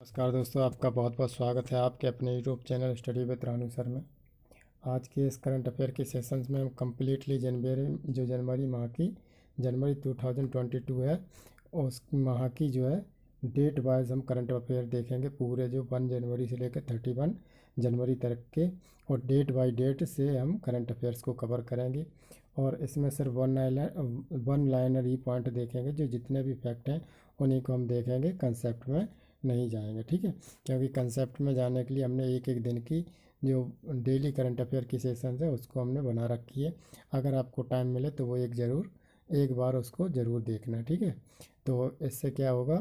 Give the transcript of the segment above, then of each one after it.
नमस्कार दोस्तों, आपका बहुत बहुत स्वागत है आपके अपने YouTube channel study with Ranu sir में। आज के इस करंट अफेयर के सेशंस में हम कम्प्लीटली जनवरी माह की जनवरी 2022 है उस माह की जो है डेट वाइज हम करंट अफेयर देखेंगे। पूरे जो 1 जनवरी से लेकर 31 जनवरी तक के और डेट बाय डेट से हम करंट अफेयर्स को कवर करेंगे। और इसमें सिर्फ वन लाइनर ही पॉइंट देखेंगे। जो जितने भी फैक्ट हैं उन्हीं को हम देखेंगे, कंसेप्ट में नहीं जाएंगे, ठीक है। क्योंकि कंसेप्ट में जाने के लिए हमने एक एक दिन की जो डेली करंट अफेयर की सेशंस है उसको हमने बना रखी है। अगर आपको टाइम मिले तो वो एक बार उसको ज़रूर देखना, ठीक है। तो इससे क्या होगा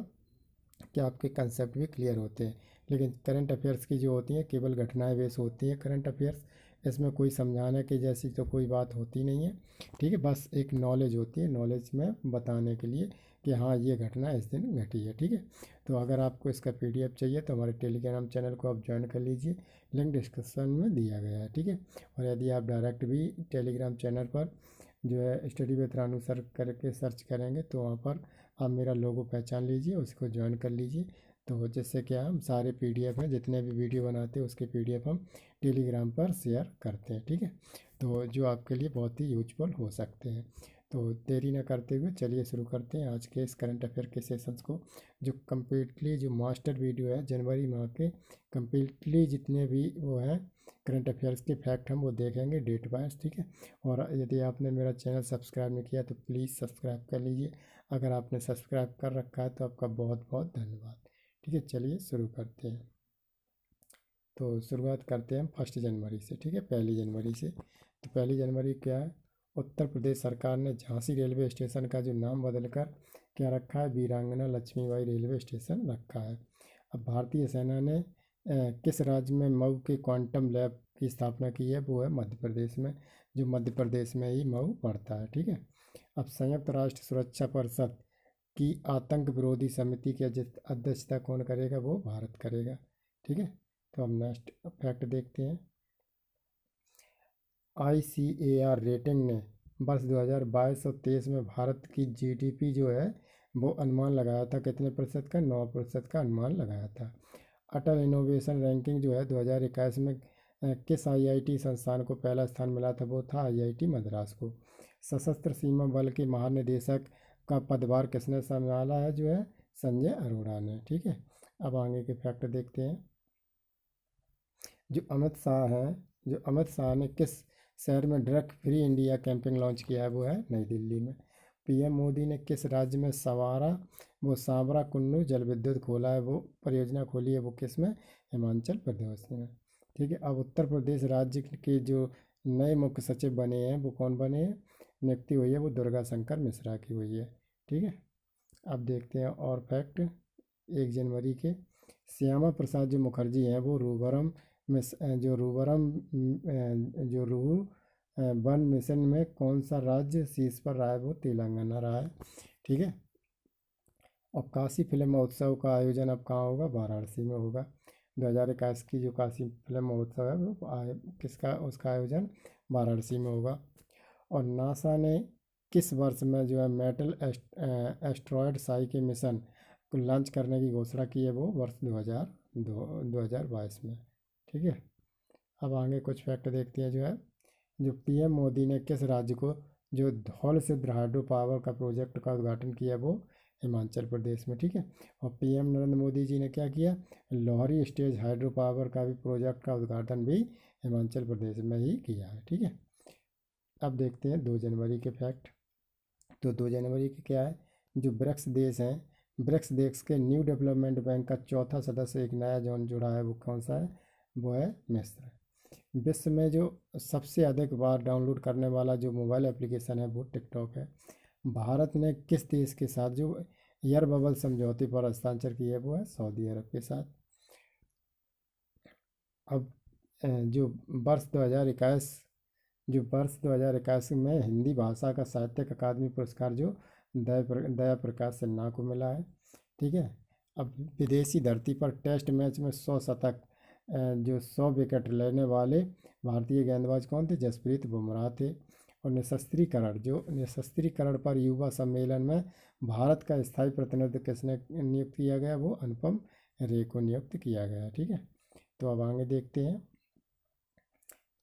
कि आपके कंसेप्ट भी क्लियर होते हैं। लेकिन करंट अफेयर्स की जो होती हैं केवल घटनाएं बेस होती हैं करंट अफेयर्स। इसमें कोई समझाने की जैसी तो कोई बात होती नहीं है, ठीक है। बस एक नॉलेज होती है, नॉलेज में बताने के लिए कि हाँ ये घटना इस दिन घटी है, ठीक है। तो अगर आपको इसका पीडीएफ चाहिए तो हमारे टेलीग्राम चैनल को आप ज्वाइन कर लीजिए, लिंक डिस्क्रिप्शन में दिया गया है, ठीक है। और यदि आप डायरेक्ट भी टेलीग्राम चैनल पर जो है स्टडी विद रानू सर करके सर्च करेंगे तो वहाँ पर आप मेरा लोगो पहचान लीजिए, उसको ज्वाइन कर लीजिए। तो जिससे क्या हम सारे पीडीएफ हैं, जितने भी वीडियो बनाते हैं उसके पीडीएफ हम टेलीग्राम पर शेयर करते हैं, ठीक है। तो जो आपके लिए बहुत ही यूजफुल हो सकते हैं। तो देरी ना करते हुए चलिए शुरू करते हैं आज के इस करंट अफेयर के सेशंस को। जो कम्प्लीटली जो मास्टर वीडियो है जनवरी माह के, कम्प्लीटली जितने भी वो हैं करंट अफेयर्स के फैक्ट हम वो देखेंगे डेट वाइज, ठीक है। और यदि आपने मेरा चैनल सब्सक्राइब नहीं किया तो प्लीज़ सब्सक्राइब कर लीजिए। अगर आपने सब्सक्राइब कर रखा है तो आपका बहुत बहुत धन्यवाद, ठीक है। चलिए शुरू करते हैं। तो शुरुआत करते हैं हम 1 जनवरी से, ठीक है, 1 जनवरी से। तो 1 जनवरी क्या है, उत्तर प्रदेश सरकार ने झांसी रेलवे स्टेशन का जो नाम बदलकर क्या रखा है, वीरांगना लक्ष्मीबाई रेलवे स्टेशन रखा है। अब भारतीय सेना ने किस राज्य में मऊ के क्वांटम लैब की स्थापना की है, वो है मध्य प्रदेश में। जो मध्य प्रदेश में ही मऊ पड़ता है, ठीक है। अब संयुक्त राष्ट्र सुरक्षा परिषद की आतंक विरोधी समिति की अध्यक्षता कौन करेगा, वो भारत करेगा, ठीक है। तो अब नेक्स्ट फैक्ट देखते हैं। ICAR रेटिंग ने वर्ष 2022 और 23 में भारत की जीडीपी जो है वो अनुमान लगाया था कितने प्रतिशत का, 9% का अनुमान लगाया था। अटल इनोवेशन रैंकिंग जो है 2021 में किस आईआईटी संस्थान को पहला स्थान मिला था, वो था आईआईटी मद्रास को। सशस्त्र सीमा बल के महानिदेशक का पदभार किसने संभाला है, जो है संजय अरोड़ा ने, ठीक है। अब आगे के फैक्ट देखते हैं। जो अमित शाह ने किस शहर में drug free India campaign launch किया है, वो है नई दिल्ली में। पीएम मोदी ने किस राज्य में सांवरा कुन्नू जल विद्युत खोला है, वो परियोजना खोली है, वो किस में, हिमाचल प्रदेश में, ठीक है। अब उत्तर प्रदेश राज्य के जो नए मुख्य सचिव बने हैं वो कौन बने हैं, नियुक्ति हुई है वो दुर्गा शंकर मिश्रा की हुई है, ठीक है। अब देखते हैं और फैक्ट 1 जनवरी के। श्यामा प्रसाद जो मुखर्जी हैं वो रूबरम में जो रूबरम जो रूह वन मिशन में कौन सा राज्य शीर्ष पर रहा है, वो तेलंगाना रहा है, ठीक है। और काशी फिल्म महोत्सव का आयोजन अब कहाँ होगा, वाराणसी में होगा। 2021 की जो काशी फिल्म महोत्सव है वो किसका, उसका आयोजन वाराणसी में होगा। और नासा ने किस वर्ष में जो है मेटल एस्ट्रॉयड साई के मिशन को लॉन्च करने की घोषणा की है, वो वर्ष 2022 में, ठीक है। अब आगे कुछ फैक्ट देखते हैं। जो पीएम मोदी ने किस राज्य को जो धौल सिद्ध हाइड्रो पावर का प्रोजेक्ट का उद्घाटन किया, वो हिमाचल प्रदेश में, ठीक है। और पीएम नरेंद्र मोदी जी ने क्या किया, लोहरी स्टेज हाइड्रो पावर का भी प्रोजेक्ट का उद्घाटन भी हिमाचल प्रदेश में ही किया है, ठीक है। अब देखते हैं 2 जनवरी के फैक्ट। तो 2 जनवरी के क्या है, जो ब्रिक्स देश हैं, ब्रिक्स देश के न्यू डेवलपमेंट बैंक का चौथा सदस्य एक नया जोन जुड़ा है, वो कौन सा है, वो है मिस्र। विश्व में जो सबसे अधिक बार डाउनलोड करने वाला जो मोबाइल एप्लीकेशन है वो टिकटॉक है। भारत ने किस देश के साथ जो एयर बबल समझौते पर हस्ताक्षर किए है, वो है सऊदी अरब के साथ। अब जो वर्ष 2021 जो वर्ष 2021 में हिंदी भाषा का साहित्यिक अकादमी पुरस्कार जो दया प्रकाश सिन्हा को मिला है, ठीक है। अब विदेशी धरती पर टेस्ट मैच में 100 शतक जो 100 विकेट लेने वाले भारतीय गेंदबाज कौन थे, जसप्रीत बुमराह थे। और निशस्त्रीकरण पर युवा सम्मेलन में भारत का स्थायी प्रतिनिधित्व किसने नियुक्त किया गया, वो अनुपम रे को नियुक्त किया गया। ठीक है, तो अब आगे देखते हैं।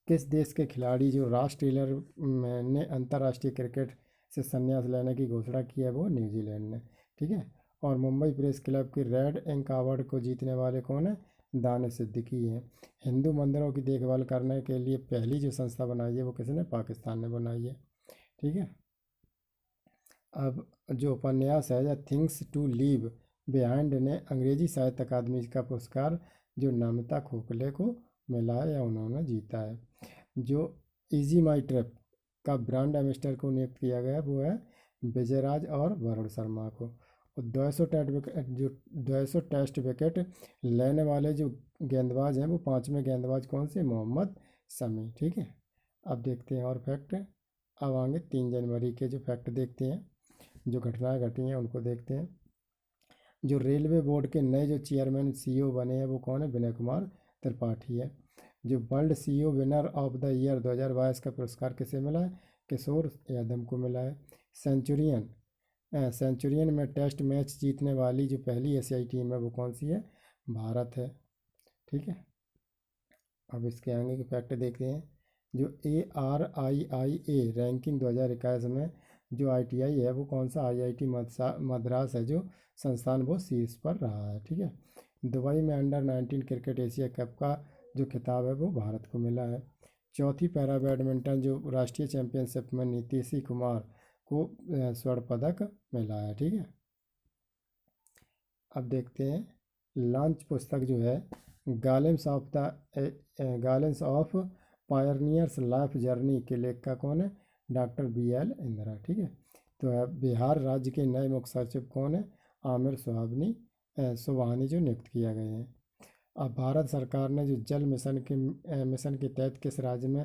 किस देश के खिलाड़ी जो रॉस टेलर ने अंतर्राष्ट्रीय क्रिकेट से संन्यास लेने की घोषणा की है, वो न्यूजीलैंड ने। ठीक है, और मुंबई प्रेस क्लब के रेड इंक अवार्ड को जीतने वाले कौन है? दानिश सिद्दीकी हैं। हिंदू मंदिरों की देखभाल करने के लिए पहली जो संस्था बनाई है वो किसने? पाकिस्तान ने बनाई है। ठीक है, अब जो उपन्यास है the things to leave behind ने अंग्रेजी साहित्य अकादमी का पुरस्कार जो नमिता खोखले को मिला है या उन्होंने जीता है। जो इजी माई ट्रिप का ब्रांड एम्बेसडर को नियुक्त किया गया वो है विजयराज और वरुण शर्मा को। और 200 टेस्ट विकेट लेने वाले जो गेंदबाज हैं वो पांचवें गेंदबाज कौन से? मोहम्मद शमी। ठीक है, अब देखते हैं और फैक्ट। अब आगे 3 जनवरी के जो फैक्ट देखते हैं, जो घटनाएं घटी हैं उनको देखते हैं। जो रेलवे बोर्ड के नए जो चेयरमैन सीईओ बने हैं वो कौन है? विनय कुमार त्रिपाठी है। जो world CEO winner of the year 2022 का पुरस्कार किसे मिला है? किशोर यादव को मिला है। सेंचुरियन में टेस्ट मैच जीतने वाली जो पहली एशियाई टीम है वो कौन सी है? भारत है। ठीक है, अब इसके आगे के फैक्ट देखते हैं। जो ARIIA रैंकिंग 2021 में जो ITI है वो कौन सा? IIT मद्रास है जो संस्थान, वो शीर्ष पर रहा है। ठीक है, दुबई में अंडर-19 क्रिकेट एशिया कप का जो खिताब है वो भारत को मिला है। चौथी पैरा बैडमिंटन जो राष्ट्रीय चैंपियनशिप में नीतीशी कुमार को स्वर्ण पदक मिला है। ठीक है, अब देखते हैं लॉन्च पुस्तक जो है गार्लेंस ऑफ पायनियर्स लाइफ जर्नी के लेखक कौन है? Doctor BL Indira. ठीक है, तो बिहार राज्य के नए मुख्य सचिव कौन है? आमिर सुबहानी जो नियुक्त किया गए हैं। अब भारत सरकार ने जो जल मिशन के तहत किस राज्य में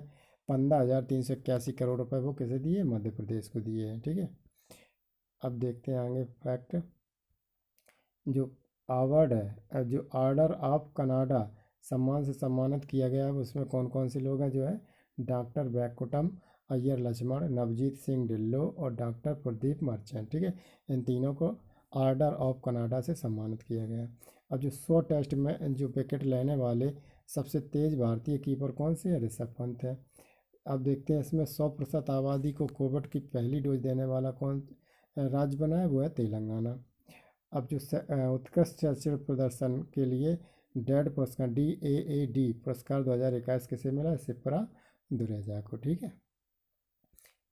15,381 करोड़ रुपए वो किसे दिए? मध्य प्रदेश को दिए हैं। ठीक है, अब देखते हैं आगे फैक्ट। जो अवार्ड है जो ऑर्डर ऑफ कनाडा सम्मान से सम्मानित किया गया है उसमें कौन कौन से लोग हैं? जो है डॉक्टर बैकुटम अय्यर लक्ष्मण, नवजीत सिंह ढिल्लो और डॉक्टर प्रदीप मर्चेंट। ठीक है, इन तीनों को ऑर्डर ऑफ कनाडा से सम्मानित किया गया है। अब जो 100 टेस्ट में जो विकेट लेने वाले सबसे तेज भारतीय कीपर कौन से है? ऋषभ पंत है। अब देखते हैं इसमें 100% आबादी को कोविड की पहली डोज देने वाला कौन राज्य बना है? वो है तेलंगाना। अब जो उत्कृष्ट चलचित्र प्रदर्शन के लिए डेड पुरस्कार DAAD पुरस्कार 2021 किसे मिला? शिप्रा दुरेजा को। ठीक है,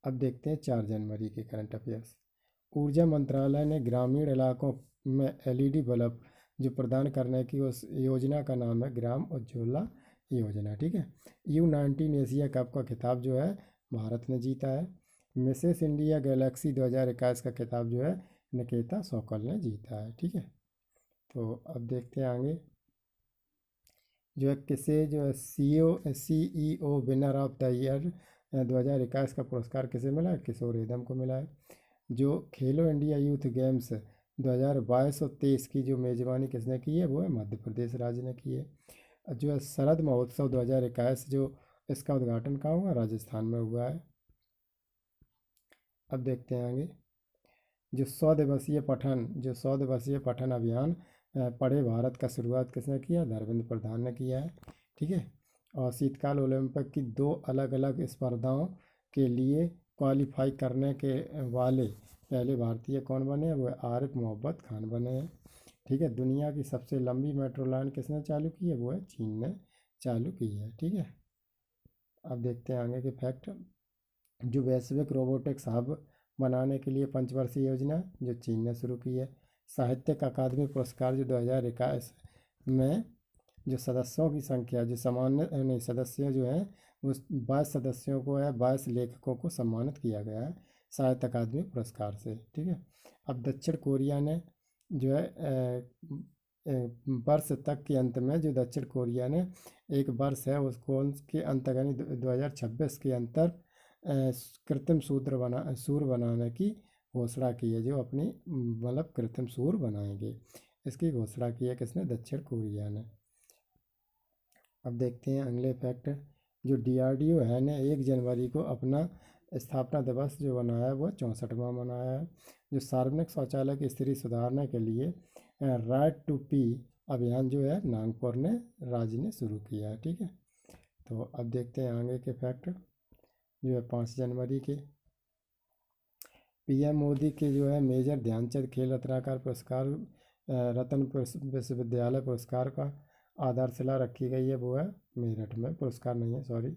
अब देखते हैं 4 जनवरी के करंट अफेयर्स। ऊर्जा मंत्रालय ने ग्रामीण इलाकों में LED बल्ब जो प्रदान करने की उस योजना का नाम है ग्राम उज्ज्वला योजना। ठीक है, U19 एशिया कप का खिताब जो है भारत ने जीता है। मिसेस इंडिया गैलेक्सी 2021 का खिताब जो है निकेता सोकल ने जीता है। ठीक है, तो अब देखते हैं आगे। जो है किसे जो है CEO winner of the year 2021 का पुरस्कार किसे मिला है? किशोर यादव को मिला है। जो खेलो इंडिया यूथ गेम्स 2022 और 23 की जो मेज़बानी किसने की है? वो है मध्य प्रदेश राज्य ने की है। जो है शरद महोत्सव 2021 जो इसका उद्घाटन कहाँ हुआ? राजस्थान में हुआ है। अब देखते हैं आगे। जो 100 दिवसीय पठन अभियान पढ़े भारत का शुरुआत किसने किया? धर्मेंद्र प्रधान ने किया है। ठीक है, और शीतकाल ओलंपिक की 2 अलग अलग स्पर्धाओं के लिए क्वालिफाई करने के वाले पहले भारतीय कौन बने हैं? वो आरिफ मोहम्मद खान बने हैं। ठीक है, दुनिया की सबसे लंबी मेट्रो लाइन किसने चालू की है? वो है चीन ने चालू की है। ठीक है, अब देखते हैं आगे के फैक्ट। जो वैश्विक रोबोटिक्स हब बनाने के लिए पंचवर्षीय योजना जो चीन ने शुरू की है। साहित्यिक अकादमी पुरस्कार जो 2021 में जो सदस्यों की संख्या जो सामान्य नहीं सदस्य जो हैं वो 22 सदस्यों को है, 22 लेखकों को सम्मानित किया गया है साहित्य अकादमी पुरस्कार से। ठीक है, अब दक्षिण कोरिया ने जो है वर्ष तक के अंत में जो दक्षिण कोरिया ने एक वर्ष है उसको उसके अंत यानी 2026 के अंतर कृत्रिम सूर्य बनाने की घोषणा की है। जो अपनी मतलब कृत्रिम सूर्य बनाएंगे इसकी घोषणा की है किसने? दक्षिण कोरिया ने। अब देखते हैं अगले फैक्ट। जो DRDO है ने 1 जनवरी को अपना स्थापना दिवस जो मनाया है वो 64वां मनाया है। जो सार्वजनिक शौचालय की स्थिति सुधारने के लिए राइट टू पी अभियान जो है नागपुर ने राज्य ने शुरू किया है। ठीक है, तो अब देखते हैं आगे के फैक्ट जो है 5 जनवरी के। पीएम मोदी के जो है मेजर ध्यानचंद खेल रत्नाकर पुरस्कार रत्न विश्वविद्यालय पुरस्कार का आधारशिला रखी गई है, वो है मेरठ में। पुरस्कार नहीं है, सॉरी,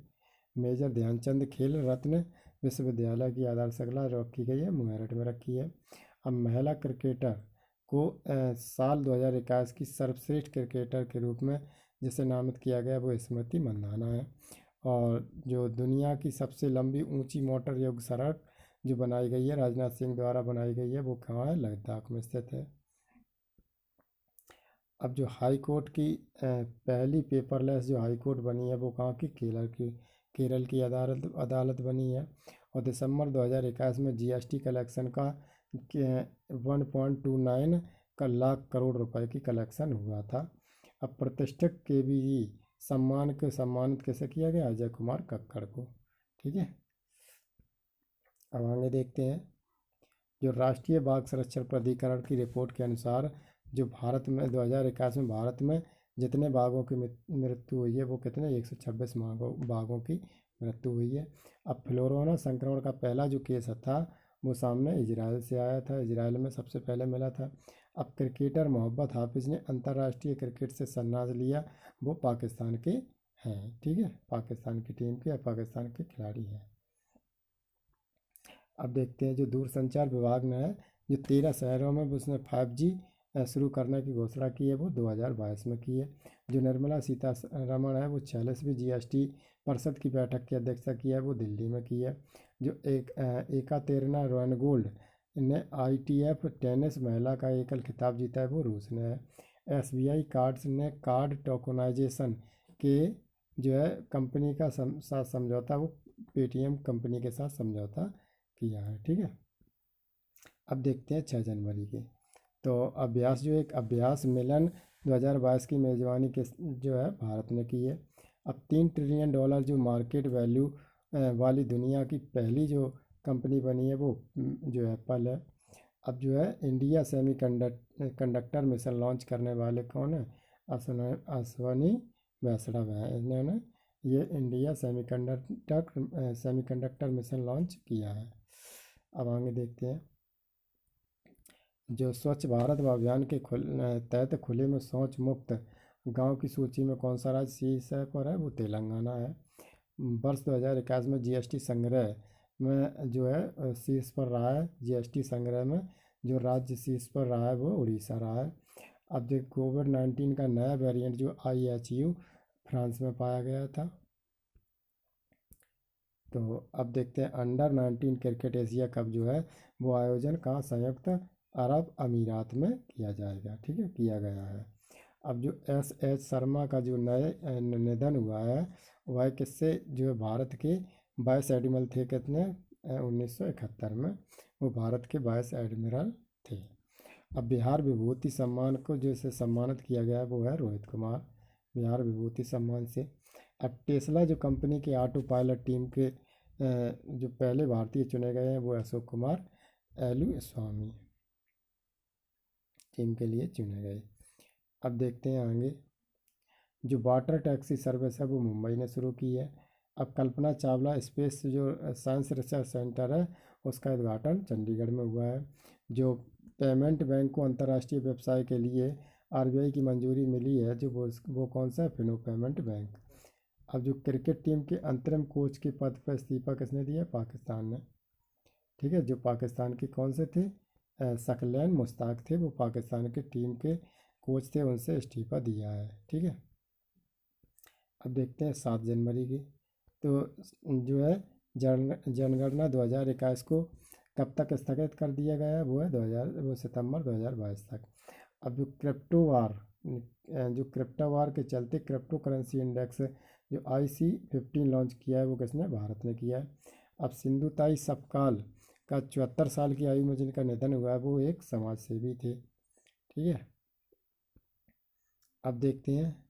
मेजर ध्यानचंद खेल रत्न विश्वविद्यालय की आधारशिला रखी गई है, मेरठ में रखी है। अब महिला क्रिकेटर को साल 2021 की सर्वश्रेष्ठ क्रिकेटर के रूप में जिसे नामित किया गया वो स्मृति मंदाना है। और जो दुनिया की सबसे लंबी ऊंची मोटर योग्य सड़क जो बनाई गई है राजनाथ सिंह द्वारा बनाई गई है, वो कहाँ है? लद्दाख में स्थित है। अब जो हाई कोर्ट की पहली पेपरलेस जो हाई कोर्ट बनी है वो कहाँ की? केरल की अदालत बनी है। और दिसंबर 2021 में जीएसटी कलेक्शन का 1.29 लाख करोड़ रुपए की कलेक्शन हुआ था। अब प्रतिष्ठित केबीई सम्मान को सम्मानित कैसे किया गया? अजय कुमार कक्कड़ को। ठीक है, अब आगे देखते हैं। जो राष्ट्रीय बाघ संरक्षण प्राधिकरण की रिपोर्ट के अनुसार जो भारत में 2021 में भारत में जितने बाघों की मृत्यु हुई है वो कितने? 126 बाघों की मृत्यु हुई है। अब फ्लोरोना संक्रमण का पहला जो केस था वो सामने इजराइल से आया था, इजराइल में सबसे पहले मिला था। अब क्रिकेटर मोहम्मद हाफिज ने अंतर्राष्ट्रीय क्रिकेट से संन्यास लिया, वो पाकिस्तान के हैं। ठीक है, पाकिस्तान की टीम के, पाकिस्तान के खिलाड़ी हैं। अब देखते हैं जो दूरसंचार विभाग ने है जो 13 शहरों में उसने 5G शुरू करने की घोषणा की है, वो 2022 में की है। जो निर्मला सीतारमण है वो 46वीं जीएसटी परिषद की बैठक की अध्यक्षता की है, वो दिल्ली में की है। जो एकातेरिना रोनगोल्ड ने ITF टेनिस महिला का एकल खिताब जीता है, वो रूस ने है। SBI कार्ड्स ने कार्ड टोकनाइजेशन के जो है कंपनी का साथ समझौता वो पेटीएम कंपनी के साथ समझौता किया है। ठीक है, अब देखते हैं 6 जनवरी के। तो अभ्यास जो एक अभ्यास मिलन 2022 की मेज़बानी के जो है भारत ने की है। अब $3 ट्रिलियन जो मार्केट वैल्यू वाली दुनिया की पहली जो कंपनी बनी है वो जो एप्पल है। अब जो है इंडिया सेमीकंडक्टर मिशन लॉन्च करने वाले कौन है? अश्वनी वैष्णव है। इन्होंने ये इंडिया सेमीकंडक्टर मिशन लॉन्च किया है। अब आगे देखते हैं। जो स्वच्छ भारत अभियान के तहत खुले में शौच मुक्त गांव की सूची में कौन सा राज्य शीर्ष पर है? वो तेलंगाना है। वर्ष 2021 में जीएसटी संग्रह में जो है शीर्ष पर रहा है। जीएसटी संग्रह में जो राज्य शीर्ष पर रहा है वो उड़ीसा रहा है। अब जो कोविड-19 का नया वेरिएंट जो IHU फ्रांस में पाया गया था। तो अब देखते हैं अंडर 19 क्रिकेट एशिया कप जो है वो आयोजन कहाँ? संयुक्त अरब अमीरात में किया जाएगा। ठीक है, किया गया है। अब जो SH शर्मा का जो नए निधन हुआ है वह किससे? जो है भारत के वाइस एडमिरल थे, कितने 1971 में वो भारत के वाइस एडमिरल थे। अब बिहार विभूति सम्मान को जैसे सम्मानित किया गया है वो है रोहित कुमार, बिहार विभूति सम्मान से। अब टेस्ला जो कंपनी के ऑटो पायलट टीम के जो पहले भारतीय चुने गए हैं वो अशोक कुमार एलुस्वामी टीम के लिए चुने गए। अब देखते हैं आगे। जो वाटर टैक्सी सर्विस है वो मुंबई ने शुरू की है। अब कल्पना चावला स्पेस जो साइंस रिसर्च सेंटर है उसका उद्घाटन चंडीगढ़ में हुआ है। जो पेमेंट बैंक को अंतर्राष्ट्रीय व्यवसाय के लिए RBI की मंजूरी मिली है, जो वो कौन सा है? Fino payment bank. अब जो क्रिकेट टीम के अंतरिम कोच के पद पर इस्तीफा किसने दिया? पाकिस्तान ने। ठीक है, जो पाकिस्तान के कौन से थे? शकलैन मुश्ताक थे, वो पाकिस्तान के टीम के कोच थे, उनसे इस्तीफा दिया है। ठीक है, अब देखते हैं 7 जनवरी की। तो जो है जनगणना 2021 को कब तक स्थगित कर दिया गया है? वो है वो सितंबर 2022 तक। अब जो क्रिप्टो वार के चलते क्रिप्टो करेंसी इंडेक्स जो IC15 लॉन्च किया है वो किसने? भारत ने किया है। अब सिंधुताई सपकाल का 74 साल की आयु में जिनका निधन हुआ है वो एक समाज सेवी थे। ठीक है, अब देखते हैं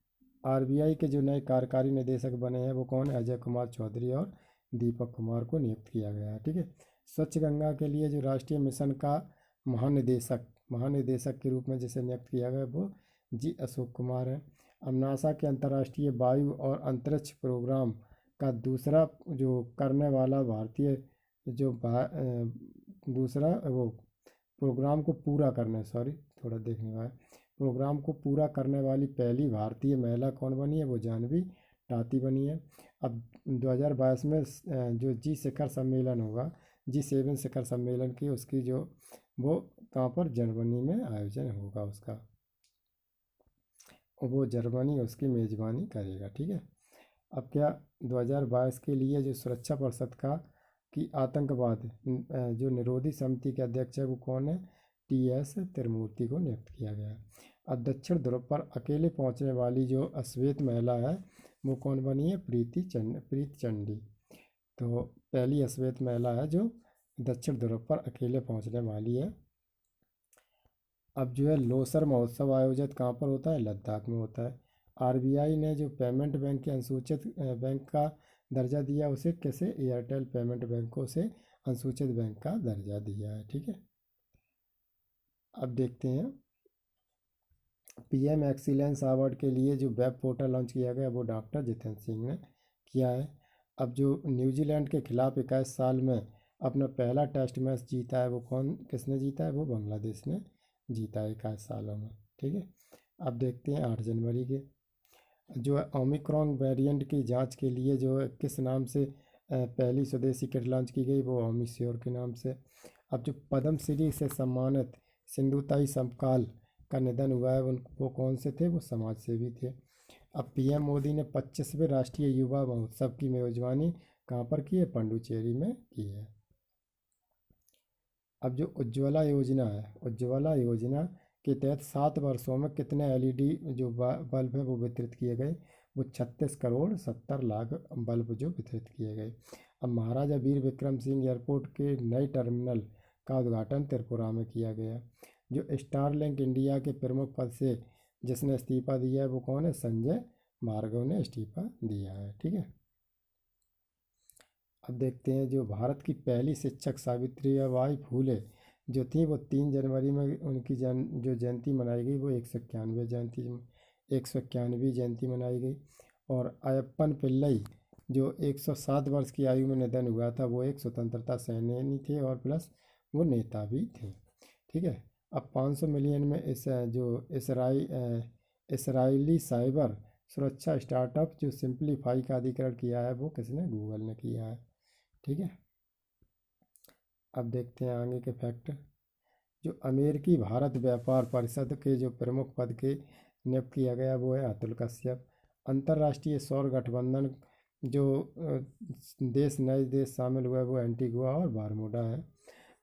RBI के जो नए कार्यकारी निदेशक बने हैं वो कौन है? अजय कुमार चौधरी और दीपक कुमार को नियुक्त किया गया है। ठीक है, स्वच्छ गंगा के लिए जो राष्ट्रीय मिशन का महानिदेशक के रूप में जिसे नियुक्त किया गया वो जी अशोक कुमार है। अब नासा के अंतर्राष्ट्रीय वायु और अंतरिक्ष प्रोग्राम का दूसरा जो करने वाला भारतीय जो दूसरा वो प्रोग्राम को पूरा करने सॉरी थोड़ा देखने का है, प्रोग्राम को पूरा करने वाली पहली भारतीय महिला कौन बनी है? वो जानवी टाती बनी है। अब 2022 में जो जी शिखर सम्मेलन होगा, G7 शिखर सम्मेलन की उसकी जो वो कहाँ पर जर्मनी में आयोजन होगा उसका, वो जर्मनी उसकी मेज़बानी करेगा। ठीक है। अब क्या 2022 के लिए जो सुरक्षा परिषद का की आतंकवाद जो निरोधी समिति के अध्यक्ष है वो कौन है? TS तिरुमूर्ति को नियुक्त किया गया है। अब दक्षिण ध्रुव पर अकेले पहुंचने वाली जो अश्वेत महिला है वो कौन बनी है? प्रीत चंडी। तो पहली अश्वेत महिला है जो दक्षिण ध्रुव पर अकेले पहुंचने वाली है। अब जो है लोसर महोत्सव आयोजित कहाँ पर होता है? लद्दाख में होता है। RBI ने जो पेमेंट बैंक के अनुसूचित बैंक का दर्जा दिया उसे कैसे? एयरटेल पेमेंट बैंक को उसे अनुसूचित बैंक का दर्जा दिया है। ठीक है। अब देखते हैं PM एक्सीलेंस अवार्ड के लिए जो वेब पोर्टल लॉन्च किया गया वो डॉक्टर जितेंद्र सिंह ने किया है। अब जो न्यूजीलैंड के खिलाफ 21 साल में अपना पहला टेस्ट मैच जीता है वो किसने जीता है? वो बांग्लादेश ने जीता है 21 सालों में। ठीक है। अब देखते हैं 8 जनवरी के जो है ओमिक्रॉन वेरिएंट की जांच के लिए जो है किस नाम से पहली स्वदेशी किट लॉन्च की गई? वो ओमिश्योर के नाम से। अब जो पद्मश्री से सम्मानित सिंधुताई समकाल का निधन हुआ है वो कौन से थे? वो समाज सेवी थे। अब PM मोदी ने 25वें राष्ट्रीय युवा महोत्सव की मेजबानी कहाँ पर की है? पांडुचेरी में की है। अब जो उज्ज्वला योजना है, उज्ज्वला योजना के तहत 7 वर्षों में कितने LED जो बल्ब है वो वितरित किए गए? वो 36 करोड़ 70 लाख बल्ब जो वितरित किए गए। अब महाराजा वीर विक्रम सिंह एयरपोर्ट के नए टर्मिनल का उद्घाटन त्रिपुरा में किया गया। जो स्टारलिंक इंडिया के प्रमुख पद से जिसने इस्तीफा दिया है वो कौन है? संजय भार्गव ने इस्तीफा दिया है। ठीक है। अब देखते हैं जो भारत की पहली शिक्षक सावित्रीबाई फूले जो थी वो 3 जनवरी में उनकी जो जयंती मनाई गई वो 191वीं जयंती मनाई गई। और अयप्पन पिल्लई जो 107 वर्ष की आयु में निधन हुआ था वो एक स्वतंत्रता सेनानी थे और प्लस वो नेता भी थे। ठीक है। अब 500 मिलियन में इस जो इसराइली साइबर सुरक्षा स्टार्टअप जो सिंप्लीफाई का अधिग्रहण किया है वो किसने? गूगल ने किया है। ठीक है। अब देखते हैं आगे के फैक्ट। जो अमेरिकी भारत व्यापार परिषद के जो प्रमुख पद के नियुक्त किया गया वो है अतुल कश्यप। अंतर्राष्ट्रीय सौर गठबंधन जो नए देश शामिल हुए वो एंटीगुआ और बारमूडा है।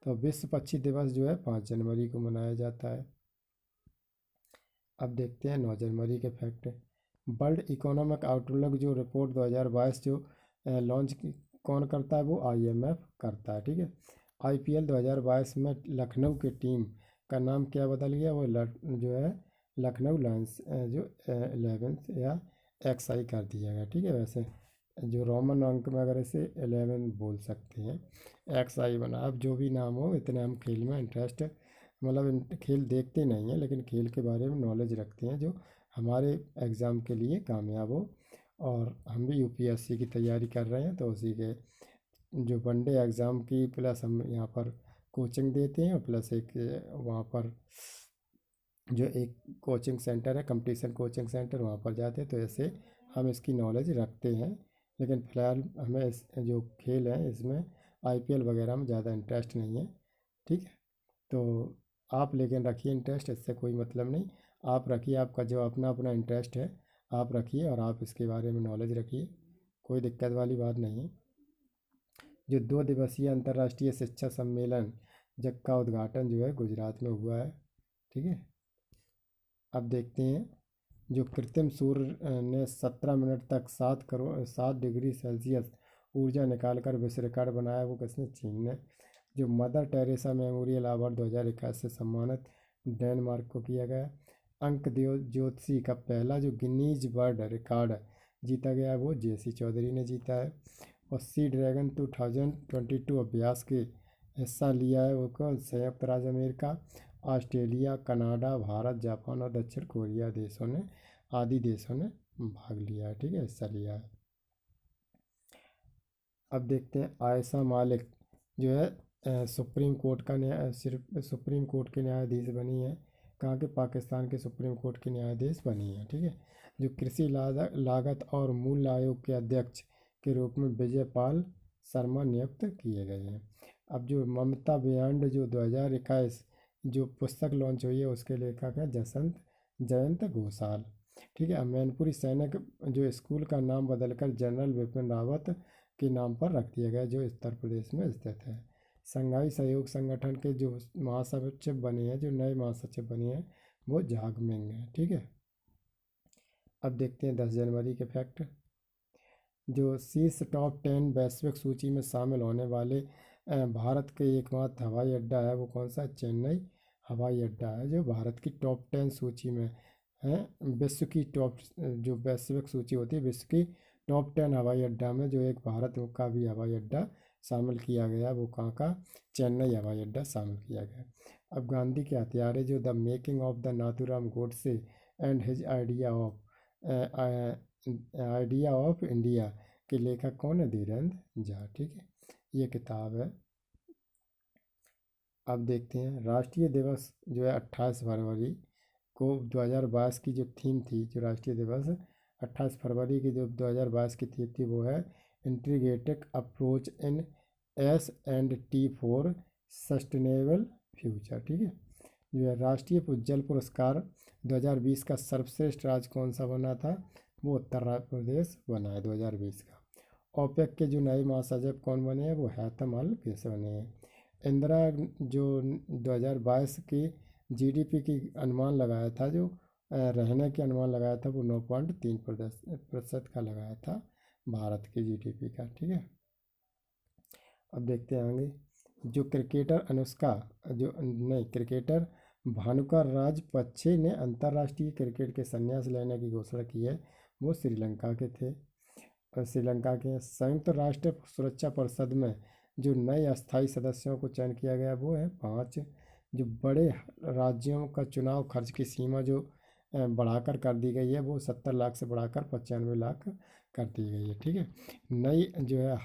तो विश्व पक्षी दिवस जो है 5 जनवरी को मनाया जाता है। अब देखते हैं 9 जनवरी के फैक्ट। वर्ल्ड इकोनॉमिक आउटलुक जो रिपोर्ट 2022 जो लॉन्च कौन करता है? वो IMF करता है। ठीक है। IPL 2022 में लखनऊ की टीम का नाम क्या बदल गया? वो जो है लखनऊ लायंस जो 11 या XI कर दिया गया। ठीक है। वैसे जो रोमन अंक में अगर इसे 11 बोल सकते हैं, XI बना। अब जो भी नाम हो इतने हम खेल में इंटरेस्ट मतलब खेल देखते नहीं हैं लेकिन खेल के बारे में नॉलेज रखते हैं जो हमारे एग्ज़ाम के लिए कामयाब हो। और हम भी UPSC की तैयारी कर रहे हैं तो उसी के जो वनडे एग्ज़ाम की प्लस हम यहाँ पर कोचिंग देते हैं और प्लस एक वहाँ पर जो एक कोचिंग सेंटर है कंपटीशन कोचिंग सेंटर वहाँ पर जाते हैं तो ऐसे हम इसकी नॉलेज रखते हैं। लेकिन फ़िलहाल हमें इस जो खेल है इसमें IPL वगैरह में ज़्यादा इंटरेस्ट नहीं है। ठीक है। तो आप लेकिन रखिए इंटरेस्ट, इससे कोई मतलब नहीं। आप रखिए, आपका जो अपना अपना इंटरेस्ट है आप रखिए और आप इसके बारे में नॉलेज रखिए, कोई दिक्कत वाली बात नहीं है। जो 2 दिवसीय अंतर्राष्ट्रीय शिक्षा सम्मेलन जग का उद्घाटन जो है गुजरात में हुआ है। ठीक है। अब देखते हैं जो कृत्रिम सूर्य ने 17 मिनट तक 7 डिग्री सेल्सियस ऊर्जा निकालकर विश्व रिकॉर्ड बनाया वो किसने? चीन ने। जो मदर टेरेसा मेमोरियल अवार्ड 2021 से सम्मानित डेनमार्क को किया गया। अंक ज्योतिषी का पहला जो गिनीज वर्ल्ड रिकॉर्ड जीता गया वो JC चौधरी ने जीता है। और सी ड्रैगन 2022 अभ्यास के हिस्सा लिया है वो कौन? संयुक्त राज्य America. Australia, Canada, Bharat, Japan और दक्षिण कोरिया आदि देशों ने भाग लिया है, ठीक है, हिस्सा लिया है। अब देखते हैं आयशा मालिक जो है सुप्रीम कोर्ट के न्यायाधीश बनी है। कहाँ के? पाकिस्तान के सुप्रीम कोर्ट की न्यायाधीश बनी है, ठीक है। जो कृषि लागत और मूल्य आयोग के अध्यक्ष के रूप में विजय पाल शर्मा नियुक्त किए गए हैं। अब जो ममता बियॉन्ड जो 2021 जो पुस्तक लॉन्च हुई है उसके लेखक हैं जयंत घोषाल, ठीक है। मैनपुरी सैनिक जो स्कूल का नाम बदलकर जनरल बिपिन रावत के नाम पर रख दिया गया, जो उत्तर प्रदेश में स्थित है। संघाई सहयोग संगठन के जो महासचिव बने हैं, जो नए महासचिव बने हैं, वो झागमिंग है, ठीक है। अब देखते हैं 10 जनवरी के फैक्ट। जो शीर्ष टॉप 10 वैश्विक सूची में शामिल होने वाले भारत के एकमात्र हवाई अड्डा है, वो कौन सा? चेन्नई हवाई अड्डा है, जो भारत की टॉप 10 सूची में है। विश्व की टॉप जो वैश्विक सूची होती है, विश्व की टॉप 10 हवाई अड्डा में जो एक भारत का भी हवाई अड्डा शामिल किया गया, वो कहाँ का? चेन्नई हवाई अड्डा शामिल किया गया। अब गांधी के हत्यारे जो the making of the Nathuram Godse and his idea of India के लेखक कौन है? धीरेन्द्र झा, ठीक है, ये किताब है। अब देखते हैं राष्ट्रीय दिवस जो है 28 फरवरी को 2022 की जो थीम थी, जो राष्ट्रीय दिवस 28 फरवरी की जो 2022 की थीम थी, वो है integrated approach in S&T for sustainable future, ठीक है। जो है राष्ट्रीय जल पुरस्कार 2020 का सर्वश्रेष्ठ राज्य कौन सा बना था? वो उत्तर प्रदेश बना है 2020 का। ओपेक के जो नए महासचिव कौन बने हैं? वो हैतम अल कैसे बने हैं। इंदिरा जो 2022 की जीडीपी की अनुमान लगाया था, जो रहने के अनुमान लगाया था, वो 9.3% का लगाया था भारत की जीडीपी का, ठीक है। अब देखते हैं आगे। जो क्रिकेटर भानुका राजपक्षे ने अंतर्राष्ट्रीय क्रिकेट के संन्यास लेने की घोषणा की है, वो श्रीलंका के थे। श्रीलंका के संयुक्त राष्ट्र सुरक्षा परिषद में जो नए अस्थायी सदस्यों को चयन किया गया, वो है 5। जो बड़े राज्यों का चुनाव खर्च की सीमा जो बढ़ाकर कर दी गई है, वो 70 लाख से बढ़ाकर 95 लाख कर दी गई है, ठीक है। नई जो है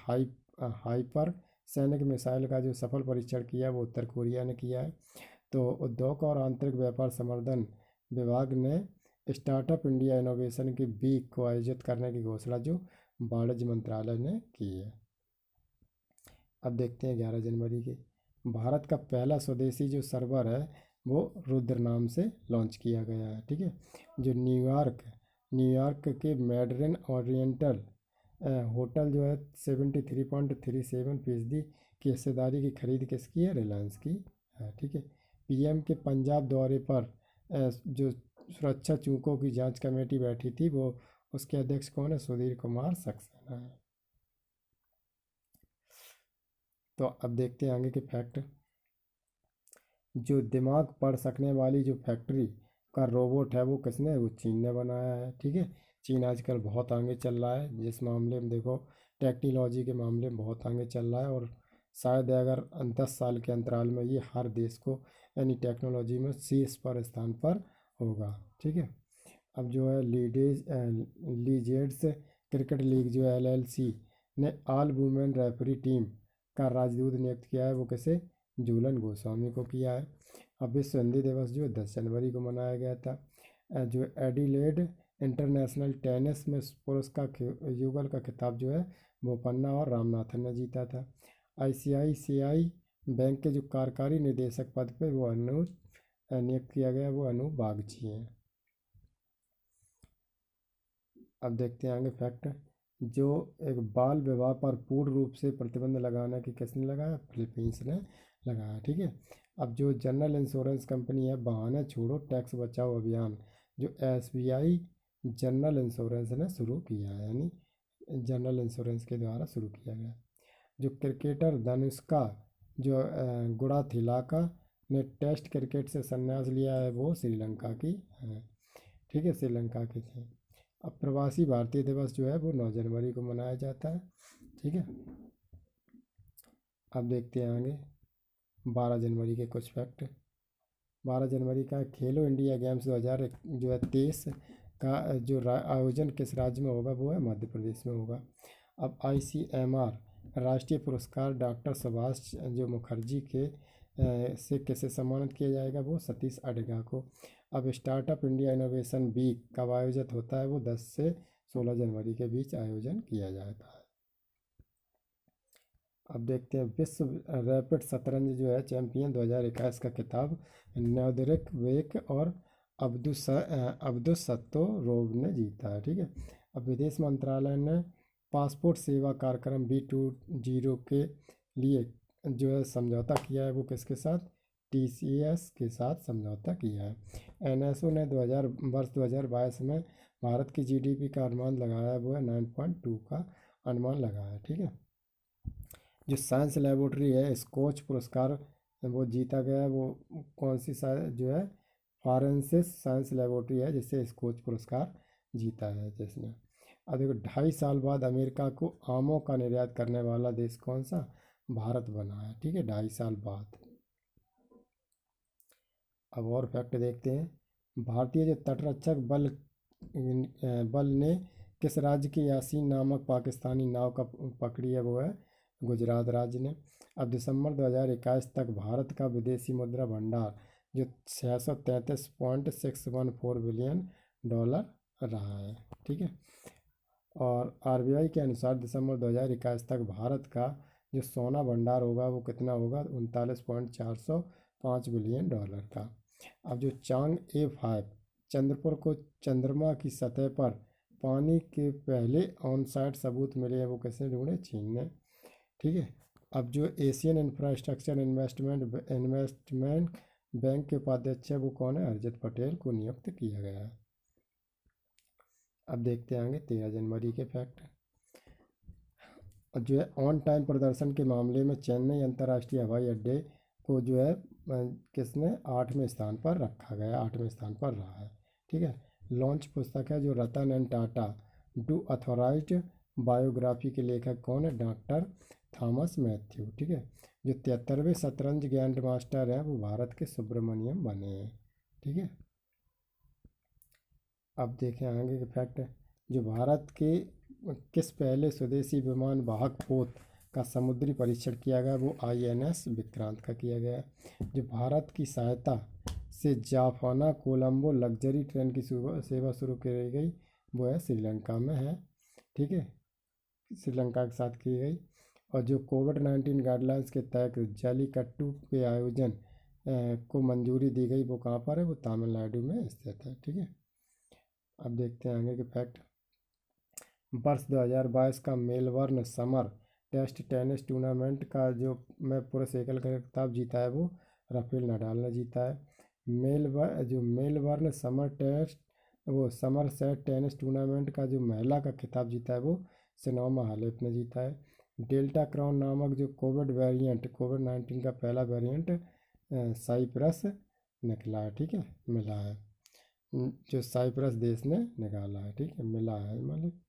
हाइपर सैनिक मिसाइल का जो सफल परीक्षण किया, वो उत्तर कोरिया ने किया है। तो उद्योग और आंतरिक व्यापार संवर्धन विभाग ने स्टार्टअप इंडिया इनोवेशन की वीक को आयोजित करने की घोषणा जो वाणिज्य मंत्रालय ने की है। अब देखते हैं 11 जनवरी के। भारत का पहला स्वदेशी जो सर्वर है, वो रुद्र नाम से लॉन्च किया गया है, ठीक है। जो न्यूयॉर्क के मैडरिन ओरिएंटल होटल जो है 73.37% की हिस्सेदारी की खरीद किसकी है? रिलायंस की है, ठीक है। पीएम के पंजाब दौरे पर जो सुरक्षा चूकों की जांच कमेटी बैठी थी, वो उसके अध्यक्ष कौन है? सुधीर कुमार सक्सेना है। तो अब देखते हैं आगे के फैक्ट। जो दिमाग पढ़ सकने वाली जो फैक्ट्री का रोबोट है, वो किसने? वो चीन ने बनाया है, ठीक है। चीन आजकल बहुत आगे चल रहा है जिस मामले में, देखो टेक्नोलॉजी के मामले में बहुत आगे चल रहा है, और शायद अगर 10 साल के अंतराल में ये हर देश को यानी टेक्नोलॉजी में शीर्ष पर स्थान पर होगा, ठीक है। अब जो है लीजेड्स क्रिकेट लीग जो है LLC ने ऑल वुमेन रेफरी टीम का राजदूत नियुक्त किया है, वो कैसे? झूलन गोस्वामी को किया है। अब विश्व हिंदी दिवस जो 10 जनवरी को मनाया गया था। जो एडिलेड इंटरनेशनल टेनिस में पुरुष का युगल का खिताब जो है बोपन्ना और रामनाथन ने जीता था। ICICI बैंक के जो कार्यकारी निदेशक पद पे वो नियुक्त किया गया, वो अनु बागची हैं। अब देखते हैं आगे फैक्ट। जो एक बाल विवाह पर पूर्ण रूप से प्रतिबंध लगाने की किसने लगाया? फिलीपींस ने लगाया, ठीक है। अब जो जनरल इंश्योरेंस कंपनी है, बहाने छोड़ो टैक्स बचाओ अभियान जो SBI जनरल इंश्योरेंस ने शुरू किया है, यानी जनरल इंश्योरेंस के द्वारा शुरू किया गया। जो क्रिकेटर धनुष्का जो गुणाथिलाका ने टेस्ट क्रिकेट से संन्यास लिया है, वो श्रीलंका की है, ठीक है, श्रीलंका की थी। अब प्रवासी भारतीय दिवस जो है वो 9 जनवरी को मनाया जाता है, ठीक है। अब देखते हैं आगे 12 जनवरी के कुछ फैक्ट। 12 जनवरी का खेलो इंडिया गेम्स 2023 का जो आयोजन किस राज्य में होगा, वो है मध्य प्रदेश में होगा। अब ICMR राष्ट्रीय पुरस्कार डॉक्टर सुभाष जो मुखर्जी के से किसे सम्मानित किया जाएगा, वो सतीश अडेगा को। अब स्टार्टअप इंडिया इनोवेशन वीक कब आयोजित होता है, वो 10 से 16 जनवरी के बीच आयोजन किया जाता है। अब देखते हैं विश्व रैपिड शतरंज जो है चैंपियन 2021 का खिताब नवदरिक और अब्दुसत्तोरोव ने जीता है। ठीक है। अब विदेश मंत्रालय ने पासपोर्ट सेवा कार्यक्रम B20 के लिए जो है समझौता किया है, वो किसके साथ, TCS के साथ समझौता किया है। NSO ने वर्ष 2022 में भारत की GDP का अनुमान लगाया है, वो है 9.2 का अनुमान लगाया है। ठीक है। जो साइंस लेबोरेटरी है स्कॉच पुरस्कार वो जीता गया है, वो कौन सी जो है फॉरेंसिस साइंस लेबोरेटरी है जिससे स्कॉच पुरस्कार जीता है जिसने। अब देखो 2.5 साल बाद अमेरिका को आमों का निर्यात करने वाला देश कौन सा, भारत बना है। ठीक है, 2.5 साल बाद। अब और फैक्ट देखते हैं। भारतीय जो तटरक्षक बल ने किस राज्य की यासीन नामक पाकिस्तानी नाव का पकड़ी है, वो है गुजरात राज्य ने। अब दिसंबर 2021 तक भारत का विदेशी मुद्रा भंडार जो 633.614 बिलियन डॉलर रहा है। ठीक है। और RBI के अनुसार दिसंबर 2021 तक भारत का जो सोना भंडार होगा वो कितना होगा, 39.405 बिलियन डॉलर का। अब जो चांग A5 चंद्रपुर को चंद्रमा की सतह पर पानी के पहले ऑन साइट सबूत मिले हैं, वो किसने ढूंढे, चीन ने। ठीक है। अब जो एशियन इंफ्रास्ट्रक्चर इन्वेस्टमेंट बैंक के उपाध्यक्ष है वो कौन है, हरजित पटेल को नियुक्त किया गया है। अब देखते आएंगे 13 जनवरी के फैक्ट। जो है ऑन टाइम प्रदर्शन के मामले में चेन्नई अंतर्राष्ट्रीय हवाई अड्डे को जो है किसने 8वें स्थान पर रखा गया, 8वें स्थान पर रहा है। ठीक है। लॉन्च पुस्तक है जो Ratan and Tata the authorized biography के लेखक कौन है, डॉक्टर थॉमस मैथ्यू। ठीक है। जो 73वें शतरंज ग्रैंड मास्टर हैं वो भारत के सुब्रमण्यम बने हैं। ठीक है। अब देखें आगे के फैक्ट। जो भारत के किस पहले स्वदेशी विमान वाहक पोत का समुद्री परीक्षण किया गया, वो INS विक्रांत का किया गया। जो भारत की सहायता से जाफना कोलंबो लग्जरी ट्रेन की सेवा शुरू की गई, वो है श्रीलंका में है। ठीक है, श्रीलंका के साथ की गई। और जो कोविड-19 गाइडलाइंस के तहत जल्लीकट्टू के आयोजन को मंजूरी दी गई, वो कहाँ पर है, वो तमिलनाडु में स्थित है। ठीक है। अब देखते हैं आगे के फैक्ट। वर्ष 2022 का Melbourne summer test tennis tournament का जो पुरुष एकल का खिताब जीता है, वो राफेल नडाल ने जीता है। Melbourne summer set tennis tournament का जो महिला का खिताब जीता है, वो सिनोमा हालेप ने जीता है। डेल्टा क्राउन नामक जो कोविड-19 का पहला वेरिएंट साइप्रस निकला है। ठीक है, मिला है, जो साइप्रस देश ने निकाला है। ठीक है, मिला है मतलब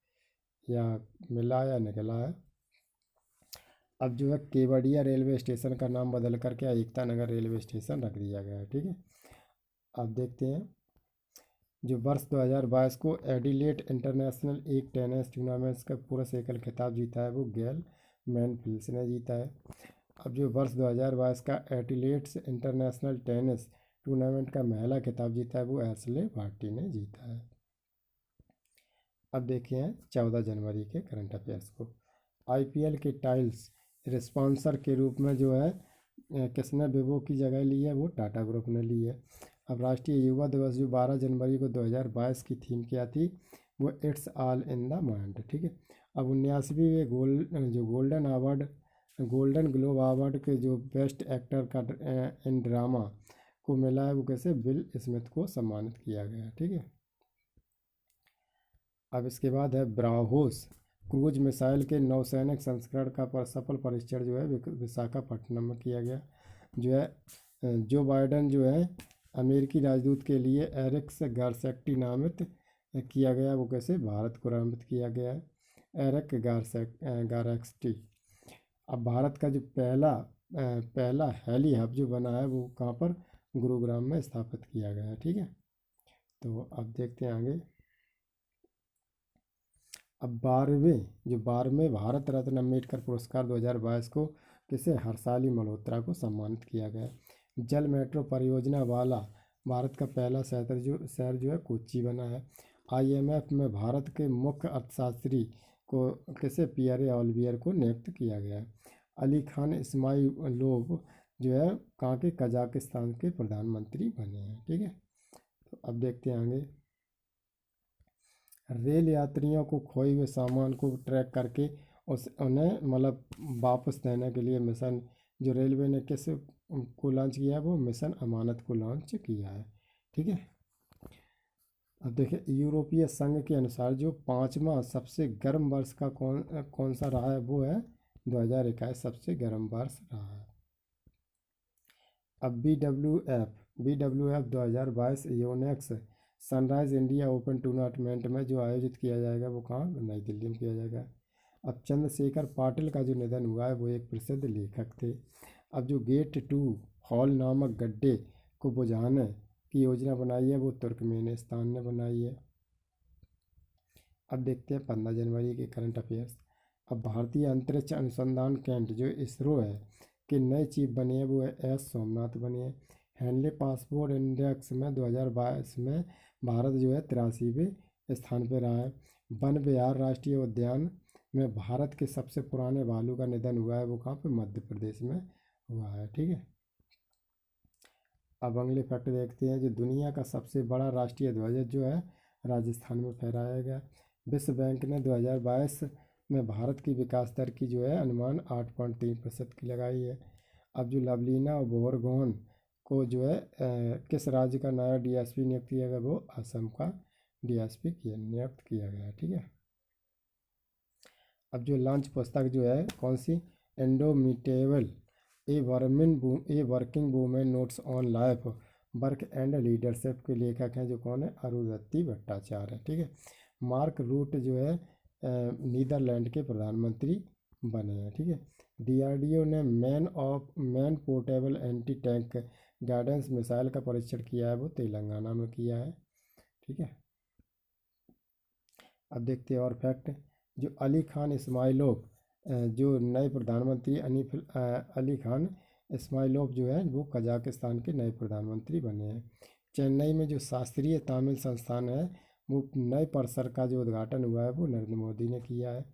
या मिला या निकला है। अब जो है केवड़िया रेलवे स्टेशन का नाम बदल करके एकता नगर रेलवे स्टेशन रख दिया गया है। ठीक है। अब देखते हैं। जो वर्ष 2022 को एडिलेड इंटरनेशनल एक टेनिस टूर्नामेंट्स का पुरुष एकल खिताब जीता है, वो गेल मैनफिल्स ने जीता है। अब जो वर्ष 2022 का एडिलेड्स इंटरनेशनल टेनिस टूर्नामेंट का महिला खिताब जीता है, वो एशले बार्टी ने जीता है। अब देखिए हैं 14 जनवरी के करंट अफेयर्स को। IPL के टाइल्स स्पॉन्सर के रूप में जो है किसने विवो की जगह ली है, वो टाटा ग्रुप ने ली है। अब राष्ट्रीय युवा दिवस जो 12 जनवरी को 2022 की थीम क्या थी, वो it's all in the mind. ठीक है। अब 79वें गोल्डन ग्लोब अवार्ड के जो बेस्ट एक्टर का इन ड्रामा को मिला है, वो कैसे विल स्मिथ को सम्मानित किया गया। ठीक है। अब इसके बाद है ब्राह्मोस क्रूज मिसाइल के नौसैनिक संस्करण का सफल परीक्षण जो है विशाखापट्टनम में किया गया। जो है जो बाइडन जो है अमेरिकी राजदूत के लिए एरिक्स गारसेक्टी नामित किया गया, वो कैसे भारत को नामित किया गया है, एरिक गारसेक्टी। अब भारत का जो पहला हेली हब जो बना है, वो कहाँ पर, गुरुग्राम में स्थापित किया गया। ठीक है, तो अब देखते हैं आगे। अब 12वें भारत रत्न अम्बेडकर पुरस्कार 2022 को किसे हर्षाली मल्होत्रा को सम्मानित किया गया। जल मेट्रो परियोजना वाला भारत का पहला शहर जो है कोच्चि बना है। IMF में भारत के मुख्य अर्थशास्त्री को किसे पियरे ऑलिवियर को नियुक्त किया गया है। अली खान इस्माइलोव जो है कहाँ के कजाकिस्तान के प्रधानमंत्री बने हैं। ठीक है, तो अब देखते हैं आगे। रेल यात्रियों को खोए हुए सामान को ट्रैक करके उन्हें मतलब वापस देने के लिए मिशन जो रेलवे ने किस को लॉन्च किया है, वो मिशन अमानत को लॉन्च किया है। ठीक है, अब देखिए यूरोपीय संघ के अनुसार जो 5वां सबसे गर्म वर्ष का कौन सा रहा है, वो है 2021 सबसे गर्म वर्ष रहा है। अब BWF 2022 Yonex sunrise India open tournament में जो आयोजित किया जाएगा वो कहाँ, नई दिल्ली में किया जाएगा। अब चंद्रशेखर पाटिल का जो निधन हुआ है वो एक प्रसिद्ध लेखक थे। अब जो गेट 2 हॉल नामक गड्ढे को बुझाने की योजना बनाई है वो तुर्कमेनिस्तान ने बनाई है। अब देखते हैं 15 जनवरी के करंट अफेयर्स। अब भारतीय अंतरिक्ष अनुसंधान केंद्र जो इसरो है कि नए चीफ बने हैं वो है S सोमनाथ बने हैं। हैंडले पासपोर्ट इंडेक्स में 2022 में भारत जो है 83वें स्थान पर रहा है। वन विहार राष्ट्रीय उद्यान में भारत के सबसे पुराने भालू का निधन हुआ है वो कहाँ पे, मध्य प्रदेश में हुआ है। ठीक है, अब अगले फैक्ट देखते हैं। जो दुनिया का सबसे बड़ा राष्ट्रीय ध्वज जो है राजस्थान में फहराया गया। विश्व बैंक ने 2022 में भारत की विकास दर की जो है अनुमान 8.3% की लगाई है। अब जो लवलीना बोरगोहन को जो है किस राज्य का नया DSP नियुक्त किया गया, वो असम का DSP नियुक्त किया गया। ठीक है, अब जो लॉन्च पुस्तक जो है कौन सी, indomitable a working woman notes on life work and leadership के लेखक हैं जो कौन है, अरुंधति भट्टाचार्य है। ठीक है, मार्क रूट जो है नीदरलैंड के प्रधानमंत्री बने हैं। ठीक है, DRDO ने man portable anti tank guidance missile का परीक्षण किया है वो तेलंगाना में किया है। ठीक है, अब देखते हैं और फैक्ट। जो अली खान इस्माइलोव जो नए प्रधानमंत्री अली खान इस्माइलोव जो है वो कजाकिस्तान के नए प्रधानमंत्री बने हैं। चेन्नई में जो शास्त्रीय तमिल संस्थान है वो नए परिसर का जो उद्घाटन हुआ है वो नरेंद्र मोदी ने किया है।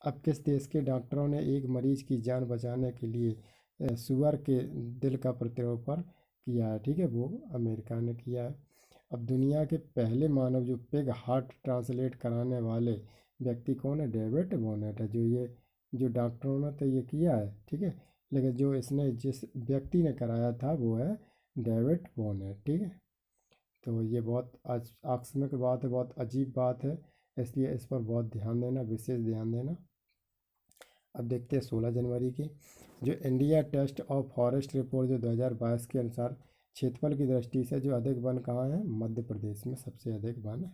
अब किस देश के डॉक्टरों ने एक मरीज की जान बचाने के लिए सुअर के दिल का प्रत्यारोपण किया है, ठीक है, वो अमेरिका ने किया है। अब दुनिया के पहले मानव जो पिग हार्ट ट्रांसलेट कराने वाले व्यक्ति कौन है, डेविड बॉनेट है। जो डॉक्टरों ने तो ये किया है, ठीक है, लेकिन जो इसने जिस व्यक्ति ने कराया था वो है डेविड बॉनेट। ठीक है, तो ये बहुत आकस्मिक बात है, बहुत अजीब बात है, इसलिए इस पर बहुत ध्यान देना, विशेष ध्यान देना। अब देखते हैं 16 जनवरी की जो India test of forest report जो 2022 के अनुसार क्षेत्रफल की दृष्टि से जो अधिक वन कहाँ है, मध्य प्रदेश में सबसे अधिक वन है।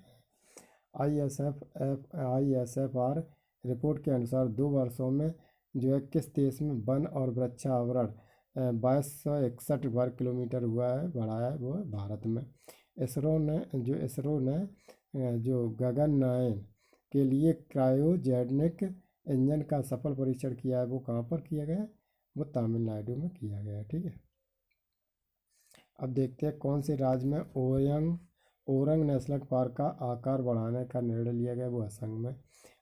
ISFR रिपोर्ट के अनुसार 2 वर्षों में जो है किस देश में वन और वृक्षावरण 2261 वर्ग किलोमीटर हुआ है, बढ़ाया है, वो है भारत में। इसरो ने जो गगनयान के लिए क्रायोजेनिक इंजन का सफल परीक्षण किया है वो कहाँ पर किया गया, वो तमिलनाडु में किया गया। ठीक है, अब देखते हैं कौन से राज्य में ओरंग नेशनल पार्क का आकार बढ़ाने का निर्णय लिया गया, वो असम में।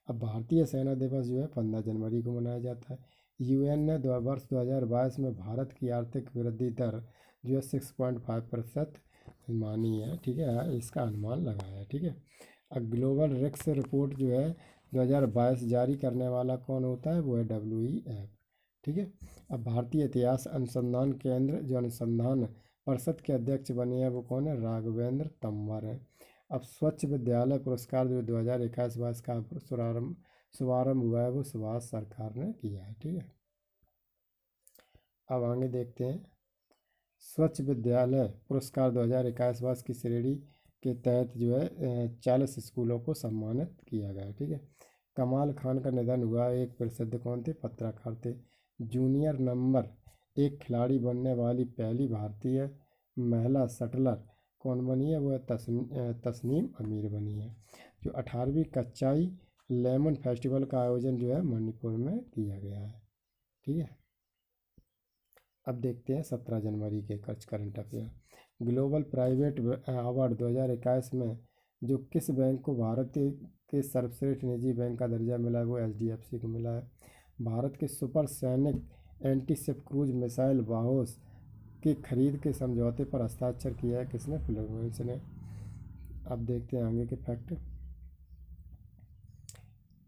अब भारतीय सेना दिवस जो है 15 जनवरी को मनाया जाता है। UN ने वर्ष 2022 में भारत की आर्थिक वृद्धि दर जो है 6.5% मानी है, ठीक है, इसका अनुमान लगाया है। ठीक है, अब ग्लोबल रिस्क रिपोर्ट जो है 2022 जारी करने वाला कौन होता है, वो है WEF। ठीक है, अब भारतीय इतिहास अनुसंधान केंद्र जो अनुसंधान परिषद के अध्यक्ष बने हैं वो कौन है, राघवेंद्र तंवर है। अब स्वच्छ विद्यालय पुरस्कार जो 2021-22 का शुभारंभ हुआ है वो सुभाष सरकार ने किया है। ठीक है, अब आगे देखते हैं स्वच्छ विद्यालय पुरस्कार 2021-22 की श्रेणी के तहत जो है 40 स्कूलों को सम्मानित किया गया। ठीक है, कमाल खान का निधन हुआ, एक प्रसिद्ध कौन थे, पत्रकार थे। जूनियर नंबर 1 खिलाड़ी बनने वाली पहली भारतीय महिला शटलर कौन बनी है? वो है तस्नीम अमीर बनी है। जो 18वीं कच्चाई लेमन फेस्टिवल का आयोजन जो है मणिपुर में किया गया है। ठीक है, अब देखते हैं 17 जनवरी के कुछ current affair. Global private award 2021 में जो किस बैंक को भारत के सर्वश्रेष्ठ निजी बैंक का दर्जा मिला है? वो HDFC को मिला है। भारत के सुपरसैनिक एंटीशिप क्रूज मिसाइल बाहोस की खरीद के समझौते पर हस्ताक्षर किया है किसने? फिलीपींस ने। अब देखते हैं आगे के फैक्ट।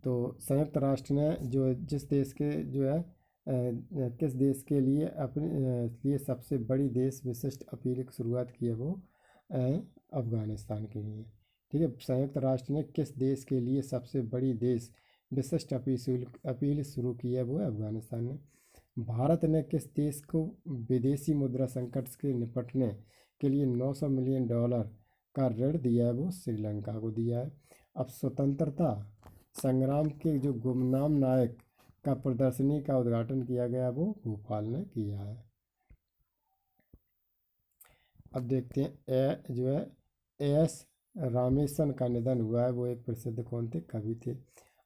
तो संयुक्त राष्ट्र ने जो जिस देश के जो है किस देश के लिए अपने लिए सबसे बड़ी देश विशिष्ट अपील की शुरुआत की है? वो अफगानिस्तान के लिए। ठीक है, संयुक्त राष्ट्र ने किस देश के लिए सबसे बड़ी देश विशिष्ट अपील शुरू की है? वो अफगानिस्तान ने। भारत ने किस देश को विदेशी मुद्रा संकट से निपटने के लिए $900 मिलियन का ऋण दिया है? वो श्रीलंका को दिया है। अब स्वतंत्रता संग्राम के जो गुमनाम नायक का प्रदर्शनी का उद्घाटन किया गया, वो भोपाल ने किया है। अब देखते हैं जो है AS रामेसन का निधन हुआ है। वो एक प्रसिद्ध कौन थे? कवि थे।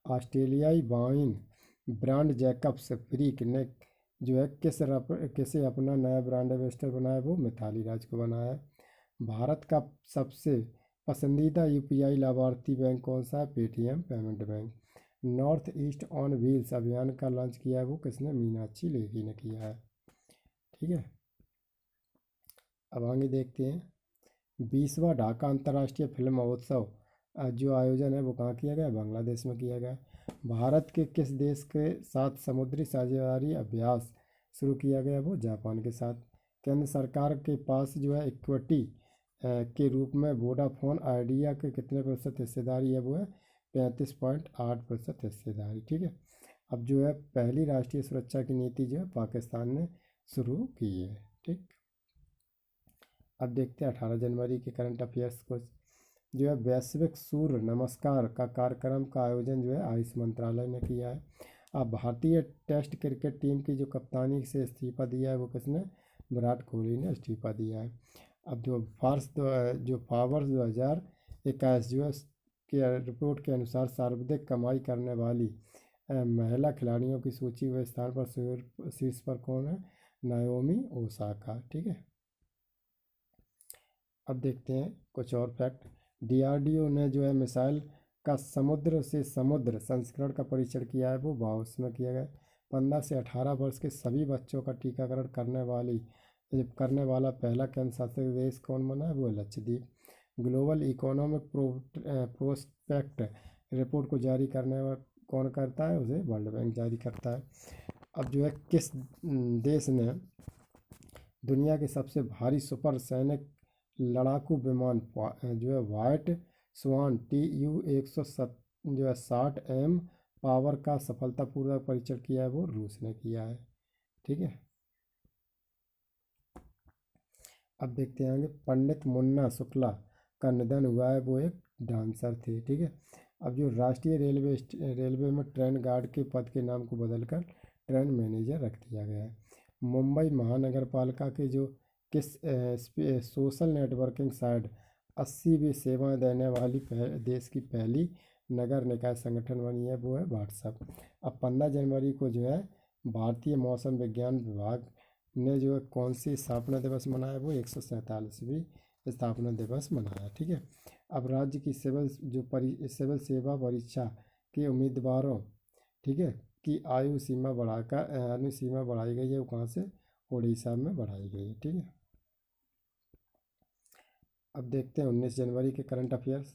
ऑस्ट्रेलियाई वाइन ब्रांड जैकब्स ब्रीक ने जो है किसे अपना नया ब्रांड एम्बेसडर बनाया? वो मिताली राज को बनाया है। भारत का सबसे पसंदीदा UPI लाभार्थी बैंक कौन सा है? Paytm payment bank. North east on wheels अभियान का लॉन्च किया है? वो किसने? मीनाक्षी लेखी ने किया है। ठीक है, अब आगे देखते हैं 20वां ढाका अंतर्राष्ट्रीय फिल्म महोत्सव जो आयोजन है वो कहाँ किया गया? बांग्लादेश में किया गया। भारत के किस देश के साथ समुद्री साझेदारी अभ्यास शुरू किया गया? वो जापान के साथ। केंद्र सरकार के पास जो है इक्विटी के रूप में वोडाफोन आइडिया के कितने प्रतिशत हिस्सेदारी है? वो है 35.8% हिस्सेदारी। ठीक है, अब जो है पहली राष्ट्रीय सुरक्षा की नीति जो है पाकिस्तान ने शुरू की है। ठीक, अब देखते हैं 18 जनवरी के करंट अफेयर्स को। जो है वैश्विक सूर्य नमस्कार का कार्यक्रम का आयोजन जो है आयुष मंत्रालय ने किया है। अब भारतीय टेस्ट क्रिकेट टीम की जो कप्तानी से इस्तीफा दिया है वो किसने? विराट कोहली ने इस्तीफा दिया है। अब जो फावर्स 2021 जो है के रिपोर्ट के अनुसार सर्वाधिक कमाई करने वाली महिला खिलाड़ियों की सूची में स्थान पर शीर्ष पर कौन है? Naomi Osaka. ठीक है, अब देखते हैं कुछ और फैक्ट। DRDO ने जो है मिसाइल का समुद्र से समुद्र संस्करण का परीक्षण किया है? वो बाओस में किया गया। 15 से 18 वर्ष के सभी बच्चों का टीकाकरण करने वाला पहला केंद्र शासित देश कौन बना है? वो Lakshadweep. Global economic prospect report को जारी करने वाला कौन करता है? उसे वर्ल्ड बैंक जारी करता है। अब जो है किस देश ने दुनिया के सबसे भारी सुपरसैनिक लड़ाकू विमान जो है व्हाइट स्वान TU-160M पावर का सफलतापूर्वक परीक्षण किया है? वो रूस ने किया है। ठीक है, अब देखते हैं आगे। पंडित मुन्ना शुक्ला का निधन हुआ है। वो एक डांसर थे। ठीक है, अब जो राष्ट्रीय रेलवे में ट्रेन गार्ड के पद के नाम को बदलकर ट्रेन मैनेजर रख दिया गया है। मुंबई महानगर पालिका के जो किस सोशल नेटवर्किंग साइट 80 सेवाएं देने वाली देश की पहली नगर निकाय संगठन बनी है? वो है व्हाट्सएप। अब 15 जनवरी को जो है भारतीय मौसम विज्ञान विभाग ने जो है कौन सी स्थापना दिवस मनाया? वो 147वीं स्थापना दिवस मनाया। ठीक है, अब राज्य की सिविल सेवा परीक्षा के उम्मीदवारों ठीक है की आयु सीमा बढ़ाई गई है। वो कहाँ से? उड़ीसा में बढ़ाई गई है। ठीक है, अब देखते हैं 19 जनवरी के करंट अफेयर्स।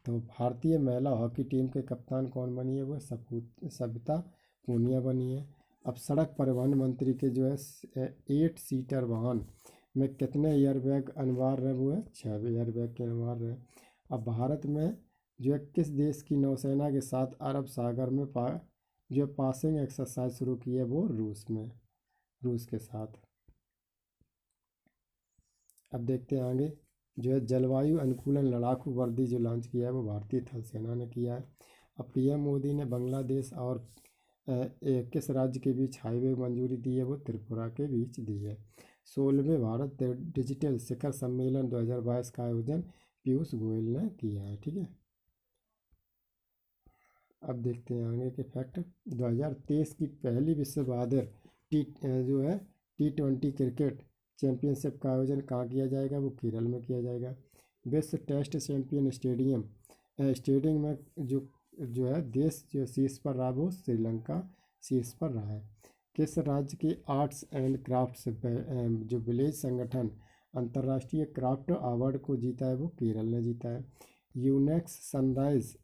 तो भारतीय महिला हॉकी टीम के कप्तान कौन बनी है? वो सविता पूनिया बनी है। अब सड़क परिवहन मंत्री के जो है 8 सीटर वाहन में कितने एयरबैग अनिवार्य है? वो है 6 एयरबैग के अनिवार्य है। अब भारत में जो है किस देश की नौसेना के साथ अरब सागर में जो पासिंग एक्सरसाइज शुरू की है? वो रूस के साथ। अब देखते हैं आगे। जो है जलवायु अनुकूलन लड़ाकू वर्दी जो लॉन्च किया है वो भारतीय थल सेना ने किया है। अब PM मोदी ने बांग्लादेश और किस राज्य के बीच हाईवे मंजूरी दी है? वो त्रिपुरा के बीच दी है। 16वें भारत डिजिटल शिखर सम्मेलन 2022 का आयोजन पीयूष गोयल ने किया है। ठीक है, अब देखते हैं आगे के फैक्ट। 2023 की पहली विश्व बहादुर जो है T20 क्रिकेट चैंपियनशिप का आयोजन कहाँ किया जाएगा, वो केरल में किया जाएगा। विश्व टेस्ट चैंपियन स्टेडियम में जो है देश जो शीर्ष पर रहा वो श्रीलंका शीर्ष पर रहा है। किस राज्य के आर्ट्स एंड क्राफ्ट्स जो विलेज संगठन अंतर्राष्ट्रीय क्राफ्ट अवार्ड को जीता है, वो केरल ने जीता है। Unix sunrise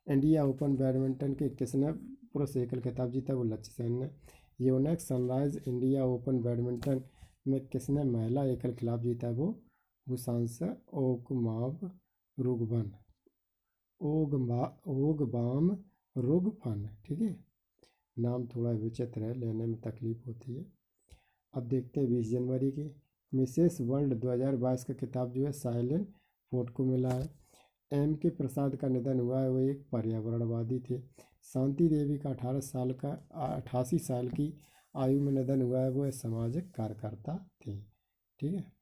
India open badminton के किसने पुरुष एकल खिताब जीता, वो लक्ष्य सेन ने। Unix sunrise India open badminton में किसने महिला एकल खिताब जीता है, वो बुसांसा ओगबाम रुगफन। ठीक है, नाम थोड़ा विचित्र है, लेने में तकलीफ होती है। अब देखते हैं 20 जनवरी की मिसेस वर्ल्ड 2022 का खिताब जो है साइलेंट फोर्ट को मिला है। M.K. प्रसाद का निधन हुआ है, वो एक पर्यावरणवादी थे। शांति देवी का 88 साल की आयु में निधन हुआ है, वो एक सामाजिक कार्यकर्ता थे। ठीक है,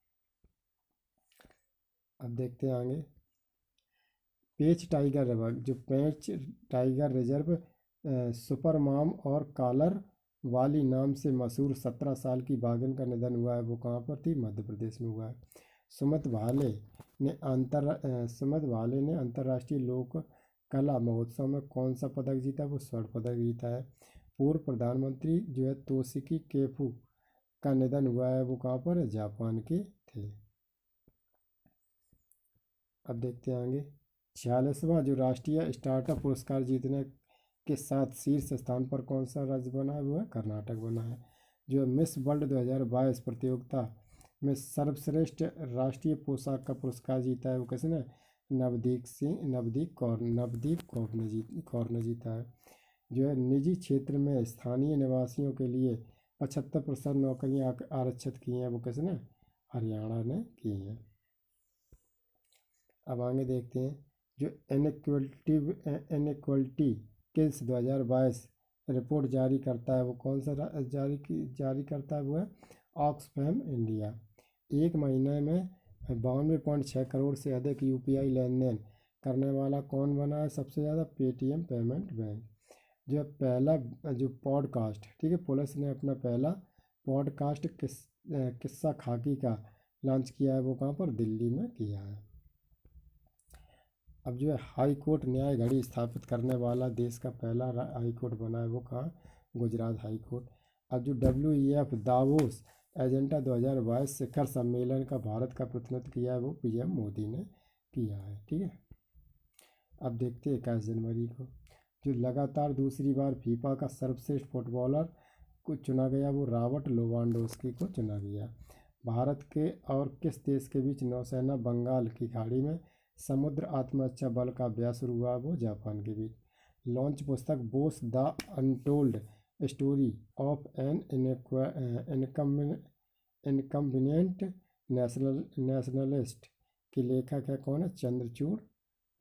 अब देखते हैं आगे। पेंच टाइगर रिजर्व सुपर मॉम और कॉलर वाली नाम से मशहूर 17 साल की बाघिन का निधन हुआ है, वो कहाँ पर थी, मध्य प्रदेश में हुआ है। सुमित भाले ने अंतर्राष्ट्रीय लोक कला महोत्सव में कौन सा पदक जीता, वो स्वर्ण पदक जीता है। पूर्व प्रधानमंत्री जो है तोशिकी केफू का निधन हुआ है, वो कहाँ पर है, जापान के थे। अब देखते हैं आगे। 46वां जो राष्ट्रीय स्टार्टअप पुरस्कार जीतने के साथ शीर्ष स्थान पर कौन सा राज्य बना है, वो है कर्नाटक बना है। जो मिस वर्ल्ड 2022 प्रतियोगिता में सर्वश्रेष्ठ राष्ट्रीय पोशाक का पुरस्कार जीता है, वो किसने, नवदीप कौर ने जीता है। जो है निजी क्षेत्र में स्थानीय निवासियों के लिए 75% नौकरियां आरक्षित की हैं, वो किसने, हरियाणा ने की हैं। अब आगे देखते हैं। जो इनइक्वलिटी किल्स 2022 रिपोर्ट जारी करता है, वो कौन सा जारी करता है, वो है ऑक्सफैम इंडिया। एक महीने में 92.6 करोड़ से अधिक UPI लेन देन करने वाला कौन बना है सबसे ज़्यादा, पेटीएम पेमेंट बैंक। जो है पहला जो पॉडकास्ट, ठीक है, पुलिस ने अपना पहला पॉडकास्ट किस्सा खाकी का लॉन्च किया है, वो कहाँ पर, दिल्ली में किया है। अब जो है हाई कोर्ट न्याय घड़ी स्थापित करने वाला देश का पहला हाई कोर्ट बना है, वो कहाँ, गुजरात हाई कोर्ट। अब जो WEF दावोस एजेंडा 2022 शिखर सम्मेलन का भारत का प्रतिनिधित्व किया है, वो PM मोदी ने किया है। ठीक है, अब देखते हैं 21 जनवरी को। जो लगातार दूसरी बार फीफा का सर्वश्रेष्ठ फुटबॉलर को चुना गया, वो रॉबर्ट लेवांडोव्स्की को चुना गया। भारत के और किस देश के बीच नौसेना बंगाल की खाड़ी में समुद्र आत्मरक्षा बल का अभ्यास शुरू हुआ, वो जापान के बीच। लॉन्च पुस्तक Bose the untold story of an inconvenient nationalist के लेखक है कौन है, चंद्रचूड़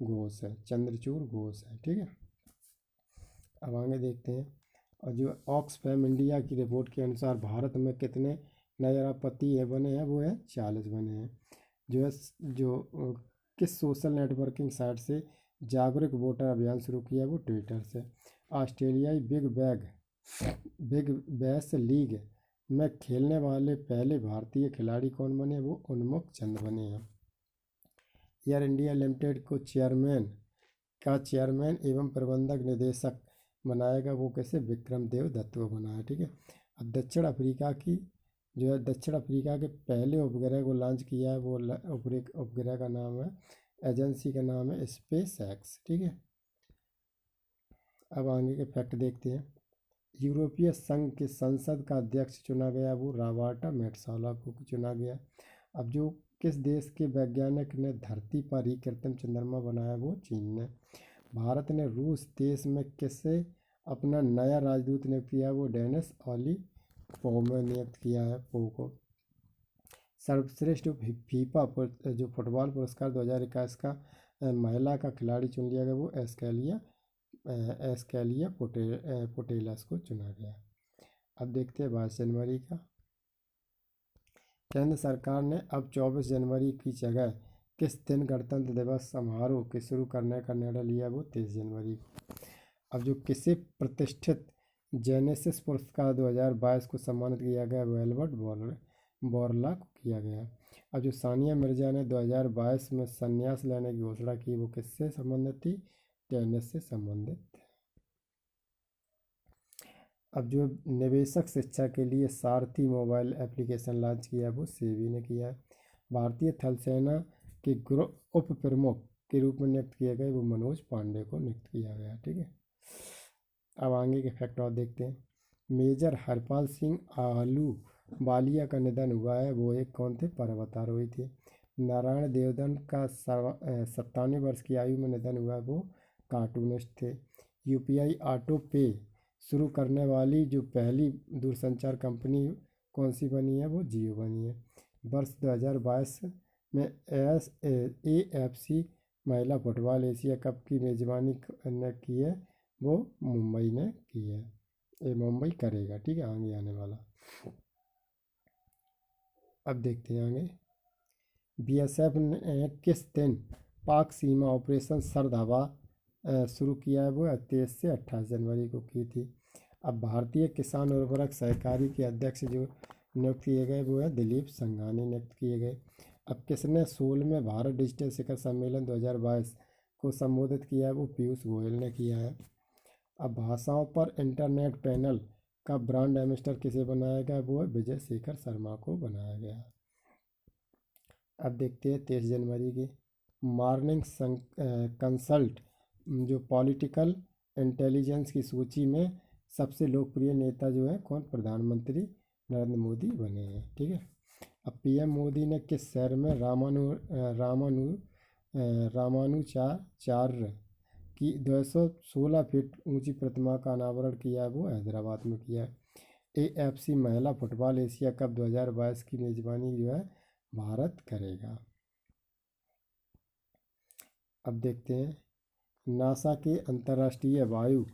घोष है। ठीक है, अब आगे देखते हैं। और जो ऑक्सफैम इंडिया की रिपोर्ट के अनुसार भारत में कितने नए अरबपति बने हैं, वो है 40 बने हैं। जो है किस सोशल नेटवर्किंग साइट से जागरूक वोटर अभियान शुरू किया, वो ट्विटर से। ऑस्ट्रेलियाई बिग बैश लीग में खेलने वाले पहले भारतीय खिलाड़ी कौन बने, वो उन्मुख चंद बने हैं। एयर इंडिया लिमिटेड को चेयरमैन एवं प्रबंधक निदेशक बनाएगा, वो कैसे, विक्रम देव दत्त को बना है। ठीक है, अब दक्षिण अफ्रीका के पहले उपग्रह को लॉन्च किया है, वो उपग्रह का नाम है, एजेंसी का नाम है SpaceX। ठीक है, अब आगे के फैक्ट देखते हैं। यूरोपीय संघ के संसद का अध्यक्ष चुना गया, वो रॉबर्टा मेट्सोला को चुना गया। अब जो किस देश के वैज्ञानिक ने धरती पर ही कृत्रिम चंद्रमा बनाया, वो चीन ने। भारत ने रूस देश में किसे अपना नया राजदूत नियुक्त किया, वो डेनिस ओली पो में नियुक्त किया है, पो को। सर्वश्रेष्ठ फीफा जो फुटबॉल पुरस्कार 2021 का महिला का खिलाड़ी चुन लिया गया, वो एस्केलिया पुटेलस को चुना गया। अब देखते हैं 22 जनवरी का। केंद्र सरकार ने अब 24 जनवरी की जगह किस दिन गणतंत्र दिवस समारोह के शुरू करने का निर्णय लिया, वो 23 जनवरी को। अब जो किसी प्रतिष्ठित जेनेसिस पुरस्कार 2022 को सम्मानित किया गया, वो एल्बर्ट बोरला को किया गया। अब जो सानिया मिर्जा ने 2022 में संन्यास लेने की घोषणा की, वो किससे संबंधित थी, टेनिस से संबंधित। अब जो निवेशक शिक्षा के लिए सारथी मोबाइल एप्लीकेशन लॉन्च किया, वो सेबी ने किया है। भारतीय थल सेना के उप प्रमुख के रूप में नियुक्त किए गए, वो मनोज पांडे को नियुक्त किया गया। ठीक है, अब आगे के फैक्ट और देखते हैं। मेजर हरपाल सिंह आहलूवालिया का निधन हुआ है, वो एक कौन थे, पर्वतारोही थे। नारायण देवधन का 97 वर्ष की आयु में निधन हुआ है, वो कार्टूनिस्ट थे। यूपीआई ऑटो पे शुरू करने वाली जो पहली दूरसंचार कंपनी कौन सी बनी है, वो जियो बनी है। वर्ष 2022 में AFC महिला फुटबॉल एशिया कप की मेजबानी ने की है, वो मुंबई ने की है। ये मुंबई करेगा, ठीक है, आगे आने वाला। अब देखते हैं आगे। BSF ने किस दिन पाक सीमा ऑपरेशन सर्द हवा शुरू किया है, वो 23 से 28 जनवरी को की थी। अब भारतीय किसान उर्वरक सहकारी के अध्यक्ष जो नियुक्त किए गए, वो है दिलीप संघानी नियुक्त किए गए। अब किसने 16वें भारत डिजिटल शिखर सम्मेलन 2022 को संबोधित किया है, वो पीयूष गोयल ने किया है। अब भाषाओं पर इंटरनेट पैनल का ब्रांड एम्बेसडर किसे बनाया गया, वो है विजय शेखर शर्मा को बनाया गया। अब देखते हैं 23 जनवरी की। मॉर्निंग कंसल्ट जो पॉलिटिकल इंटेलिजेंस की सूची में सबसे लोकप्रिय नेता जो है कौन, प्रधानमंत्री नरेंद्र मोदी बने हैं। ठीक है, अब PM मोदी ने किस शहर में रामानुचार्य की 216 फीट ऊंची प्रतिमा का अनावरण किया है, वो हैदराबाद में किया है। AFC महिला फुटबॉल एशिया कप 2022 की मेजबानी जो है भारत करेगा। अब देखते हैं। नासा के अंतर्राष्ट्रीय वायु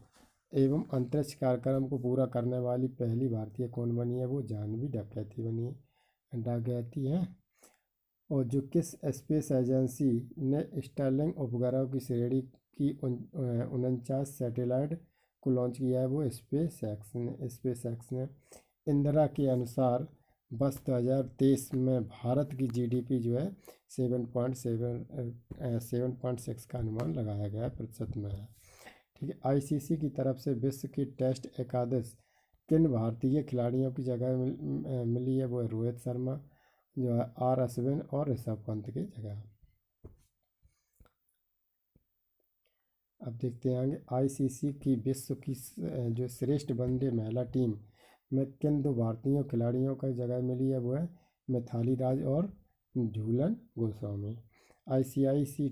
एवं अंतरिक्ष कार्यक्रम को पूरा करने वाली पहली भारतीय कौन बनी है, वो जानवी डकैती बनी है, डकैती है। और जो किस स्पेस एजेंसी ने स्टारलिंक उपग्रह की श्रेणी की 49 सैटेलाइट को लॉन्च किया है, वो स्पेस एक्स ने। इंदिरा के अनुसार वर्ष 2023 में भारत की GDP जो है 7.6 का अनुमान लगाया गया है, प्रतिशत में है। ठीक है, ICC की तरफ से विश्व की टेस्ट एकादश किन भारतीय खिलाड़ियों की जगह मिली है, वो है रोहित शर्मा जो है, R अश्विन और ऋषभ पंत की जगह। अब देखते हैं आगे। ICC की विश्व की जो श्रेष्ठ वनडे महिला टीम में किन दो भारतीय खिलाड़ियों का जगह मिली है, वो है मिथाली राज और Jhulan Goswami. ICC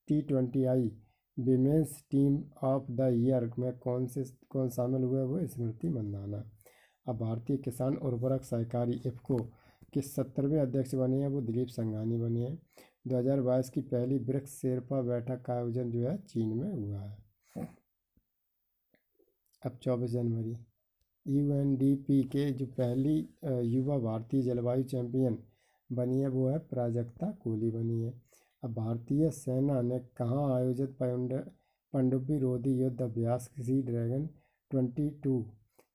T20I women's team of the year में कौन शामिल हुए, वो स्मृति मंदाना। अब भारतीय किसान उर्वरक सहकारी IFFCO के 70वें अध्यक्ष बने हैं, वो दिलीप संघानी बने हैं। 2022 की पहली ब्रिक्स शेरपा बैठक का आयोजन जो है चीन में हुआ है। अब 24 जनवरी। UNDP के जो पहली युवा भारतीय जलवायु चैंपियन बनी है, वो है प्राजक्ता कोहली बनी है। अब भारतीय सेना ने कहाँ आयोजित पनडुब्बी रोधी युद्ध अभ्यास सी ड्रैगन 22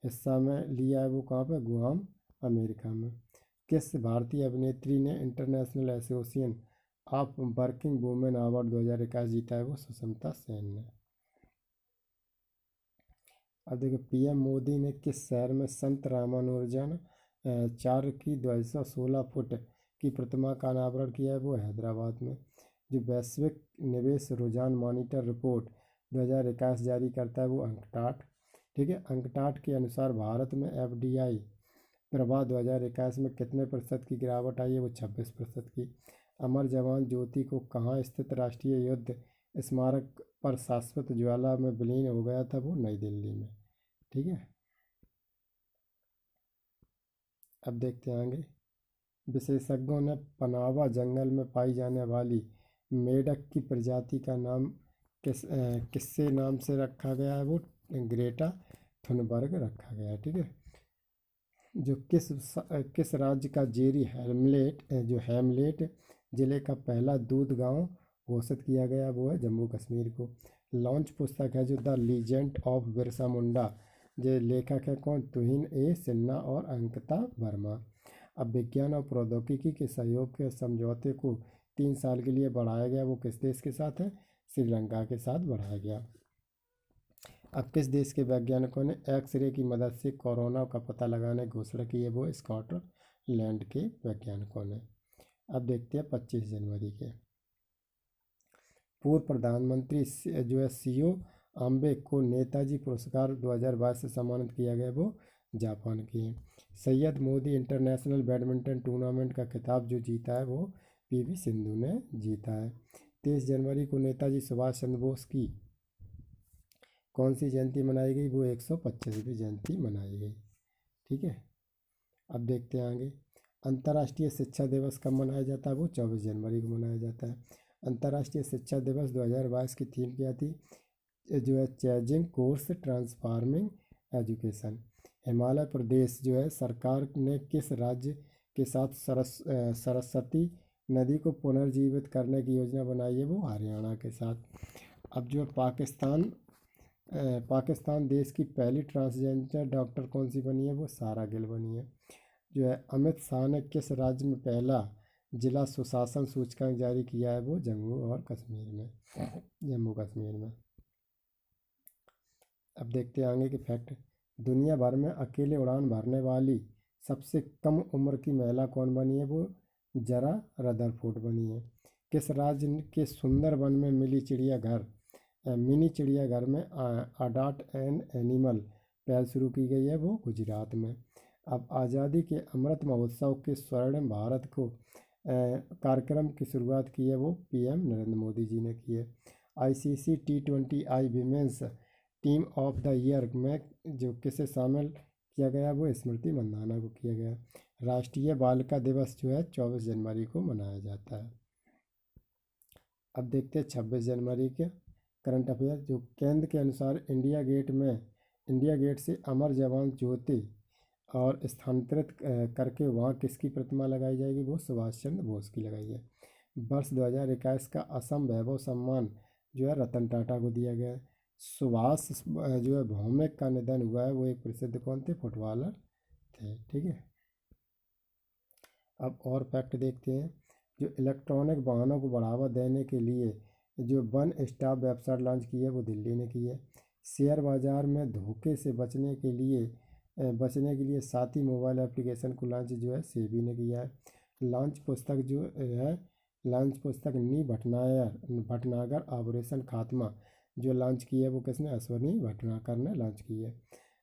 हिस्सा में लिया है, वो कहाँ पे, गुआम, अमेरिका में। किस भारतीय अभिनेत्री ने international association of working women award 2021 जीता है, वो सुष्मिता सेन ने। अब देखो, PM मोदी ने किस शहर में संत रामानुजन चार्य की 216 फुट की प्रतिमा का अनावरण किया है, वो हैदराबाद में। जो वैश्विक निवेश रुझान मॉनिटर रिपोर्ट 2021 जारी करता है, वो अंकटाट। ठीक है, अंकटाट के अनुसार भारत में FDI प्रवाह 2021 में कितने प्रतिशत की गिरावट आई है, वो 26% की। अमर जवान ज्योति को कहाँ स्थित राष्ट्रीय युद्ध स्मारक पर शाश्वत ज्वाला में विलीन हो गया था, वो नई दिल्ली में। ठीक है, अब देखते हैं आगे। विशेषज्ञों ने पनावा जंगल में पाई जाने वाली मेढक की प्रजाति का नाम किससे नाम से रखा गया है, वो ग्रेटा थुनबर्ग रखा गया है। ठीक है, जो किस राज्य का जेरी हैमलेट ज़िले का पहला दूध गांव घोषित किया गया, वो है जम्मू कश्मीर को। लॉन्च पुस्तक है जो the legend of Birsa Munda, जो लेखक है कौन, तुहिन ए सिन्हा और अंकिता वर्मा। अब विज्ञान और प्रौद्योगिकी के सहयोग के समझौते को 3 साल के लिए बढ़ाया गया, वो किस देश के साथ है, श्रीलंका के साथ बढ़ाया गया। अब किस देश के वैज्ञानिकों ने एक्सरे की मदद से कोरोना का पता लगाने की घोषणा की है, वो स्कॉटलैंड के वैज्ञानिकों ने। अब देखते हैं 25 जनवरी के। पूर्व प्रधानमंत्री जो है सीओ आम्बे को नेताजी पुरस्कार 2022 से सम्मानित किया गया, वो जापान की है। Syed Modi international badminton tournament का खिताब जो जीता है, वो पीवी सिंधु ने जीता है। 23 जनवरी को नेताजी सुभाष चंद्र बोस की कौन सी जयंती मनाई गई, वो 125वीं जयंती मनाई गई। ठीक है, अब देखते हैं आगे। अंतर्राष्ट्रीय शिक्षा दिवस कब मनाया जाता है, वो 24 जनवरी को मनाया जाता है। अंतर्राष्ट्रीय शिक्षा दिवस 2022 की थीम क्या थी, जो है changing course transforming education. Himachal Pradesh जो है सरकार ने किस राज्य के साथ सरस्वती नदी को पुनर्जीवित करने की योजना बनाई है, वो हरियाणा के साथ। अब जो है पाकिस्तान देश की पहली ट्रांसजेंडर डॉक्टर कौन सी बनी है, वो सारा गिल बनी है। जो है अमित शाह ने किस राज्य में पहला जिला सुशासन सूचकांक जारी किया है, वो जम्मू कश्मीर में। अब देखते हैं आगे के फैक्ट। दुनिया भर में अकेले उड़ान भरने वाली सबसे कम उम्र की महिला कौन बनी है, वो जरा रदरफोर्ड बनी है। किस राज्य के सुंदरबन में मिनी चिड़ियाघर में अडॉप्ट एन एनिमल पहल शुरू की गई है, वो गुजरात में। अब आज़ादी के अमृत महोत्सव के स्वर्णिम भारत को कार्यक्रम की शुरुआत की है, वो पीएम नरेंद्र मोदी जी ने की है। ICC T20I women's team of the year में जो किसे शामिल किया गया, वो स्मृति मंदाना को किया गया। राष्ट्रीय बालिका दिवस जो है 24 जनवरी को मनाया जाता है। अब देखते हैं 26 जनवरी के करंट अफेयर। जो केंद्र के अनुसार इंडिया गेट से अमर जवान ज्योति और स्थानांतरित करके वहाँ किसकी प्रतिमा लगाई जाएगी, वो सुभाष चंद्र बोस की लगाई है। वर्ष 2021 का असम वैभव सम्मान जो है रतन टाटा को दिया गया है। सुभाष जो है भौमिक का निधन हुआ है, वो एक प्रसिद्ध कौन थे, फुटबॉलर थे। ठीक है, अब और फैक्ट देखते हैं। जो इलेक्ट्रॉनिक वाहनों को बढ़ावा देने के लिए जो वन स्टॉप वेबसाइट लॉन्च की है, वो दिल्ली ने की है। शेयर बाजार में धोखे से बचने के लिए साथी मोबाइल एप्लीकेशन को लॉन्च जो है सेबी ने किया है। लॉन्च पुस्तक नी भटनागर ऑपरेशन खात्मा जो लॉन्च की है, वो किसने, अश्वनी भटनागर ने लॉन्च की है।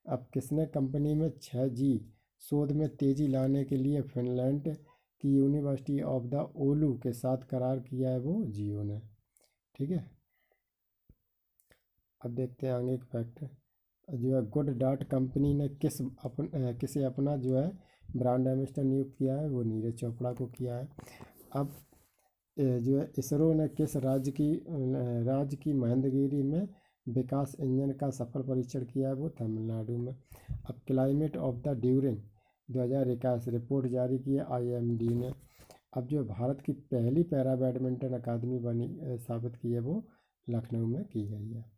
अब किसने कंपनी में 6G शोध में तेज़ी लाने के लिए फिनलैंड की यूनिवर्सिटी ऑफ द ओलू के साथ करार किया है, वो जियो ने। ठीक है, अब देखते हैं आगे एक फैक्ट। जो है गुड डॉट कंपनी ने किसे अपना जो है ब्रांड एम्बेसडर नियुक्त किया है, वो नीरज चोपड़ा को किया है। अब जो है इसरो ने किस राज्य की महेंद्रगिरी में विकास इंजन का सफल परीक्षण किया है, वो तमिलनाडु में। अब climate of the during 2021 report जारी की है IMD ने। अब जो भारत की पहली पैरा बैडमिंटन अकादमी स्थापित की है, वो लखनऊ में की गई है।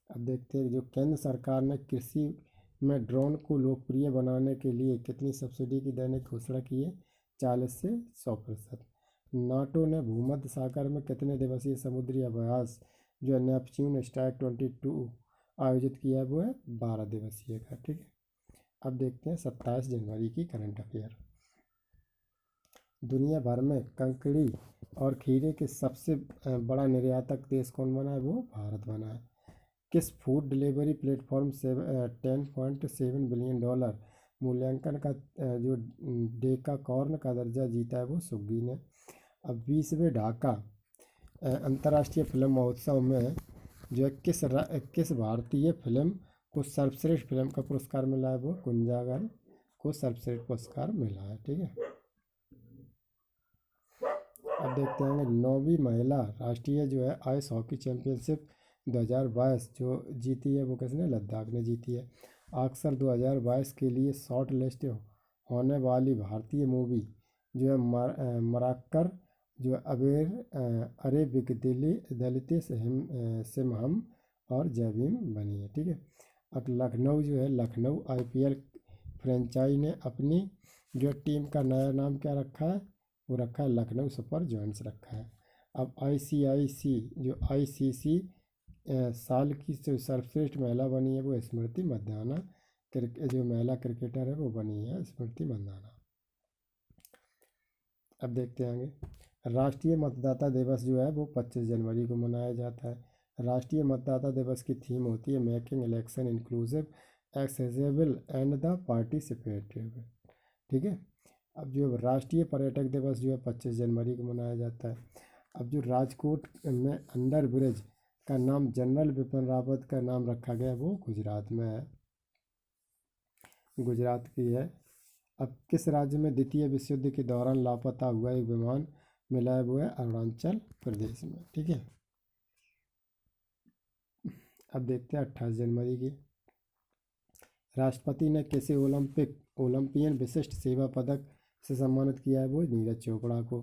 अब देखते हैं जो केंद्र सरकार ने कृषि में ड्रोन को लोकप्रिय बनाने के लिए कितनी सब्सिडी की देने की घोषणा की है, 40 से 100%। नाटो ने भूमध्य सागर में कितने दिवसीय समुद्री अभ्यास जो है नेपच्यून स्ट्राइक 22 आयोजित किया है, वो है 12 दिवसीय का। ठीक है, अब देखते हैं 27 जनवरी की करंट अफेयर। दुनिया भर में कंकड़ी और खीरे के सबसे बड़ा निर्यातक देश कौन बना है, वो भारत बना है। किस फूड डिलीवरी प्लेटफॉर्म से $10.7 बिलियन मूल्यांकन का जो डेकाकॉर्न का दर्जा जीता है, वो स्विगी ने। अब 20वें ढाका अंतर्राष्ट्रीय फिल्म महोत्सव में जो है किस भारतीय फिल्म को सर्वश्रेष्ठ फिल्म का पुरस्कार मिला है, वो कुंजागर को सर्वश्रेष्ठ पुरस्कार मिला है। ठीक है, अब देखते हैं 9वीं महिला राष्ट्रीय जो है आइस हॉकी चैंपियनशिप 2022 जो जीती है, वो किसने, लद्दाख ने जीती है। ऑस्कर 2022 के लिए शॉर्ट लिस्ट होने वाली भारतीय मूवी जो है मराकर जो अबेर अरे बिगदिली दलित सिमहम और जैवीम बनी है। ठीक है। अब लखनऊ जो है, लखनऊ IPL फ्रेंचाइज ने अपनी जो टीम का नया नाम क्या रखा है, वो रखा है लखनऊ सुपर जायंट्स रखा है। अब ICC साल की जो सर्वश्रेष्ठ महिला बनी है वो स्मृति मंदाना, जो महिला क्रिकेटर है वो बनी है स्मृति मंदाना। अब देखते हैं आगे। राष्ट्रीय मतदाता दिवस जो है वो 25 जनवरी को मनाया जाता है। राष्ट्रीय मतदाता दिवस की थीम होती है making election inclusive, accessible and the participative. ठीक है। अब जो राष्ट्रीय पर्यटक दिवस जो है 25 जनवरी को मनाया जाता है। अब जो राजकोट में अंडर ब्रिज का नाम जनरल बिपिन रावत का नाम रखा गया वो गुजरात में है, गुजरात की है। अब किस राज्य में द्वितीय विश्व युद्ध के दौरान लापता हुआ एक विमान मिला है, वो है अरुणाचल प्रदेश में। ठीक है। अब देखते हैं 28 जनवरी की। राष्ट्रपति ने किसे ओलंपियन विशिष्ट सेवा पदक से सम्मानित किया है, वो नीरज चोपड़ा को।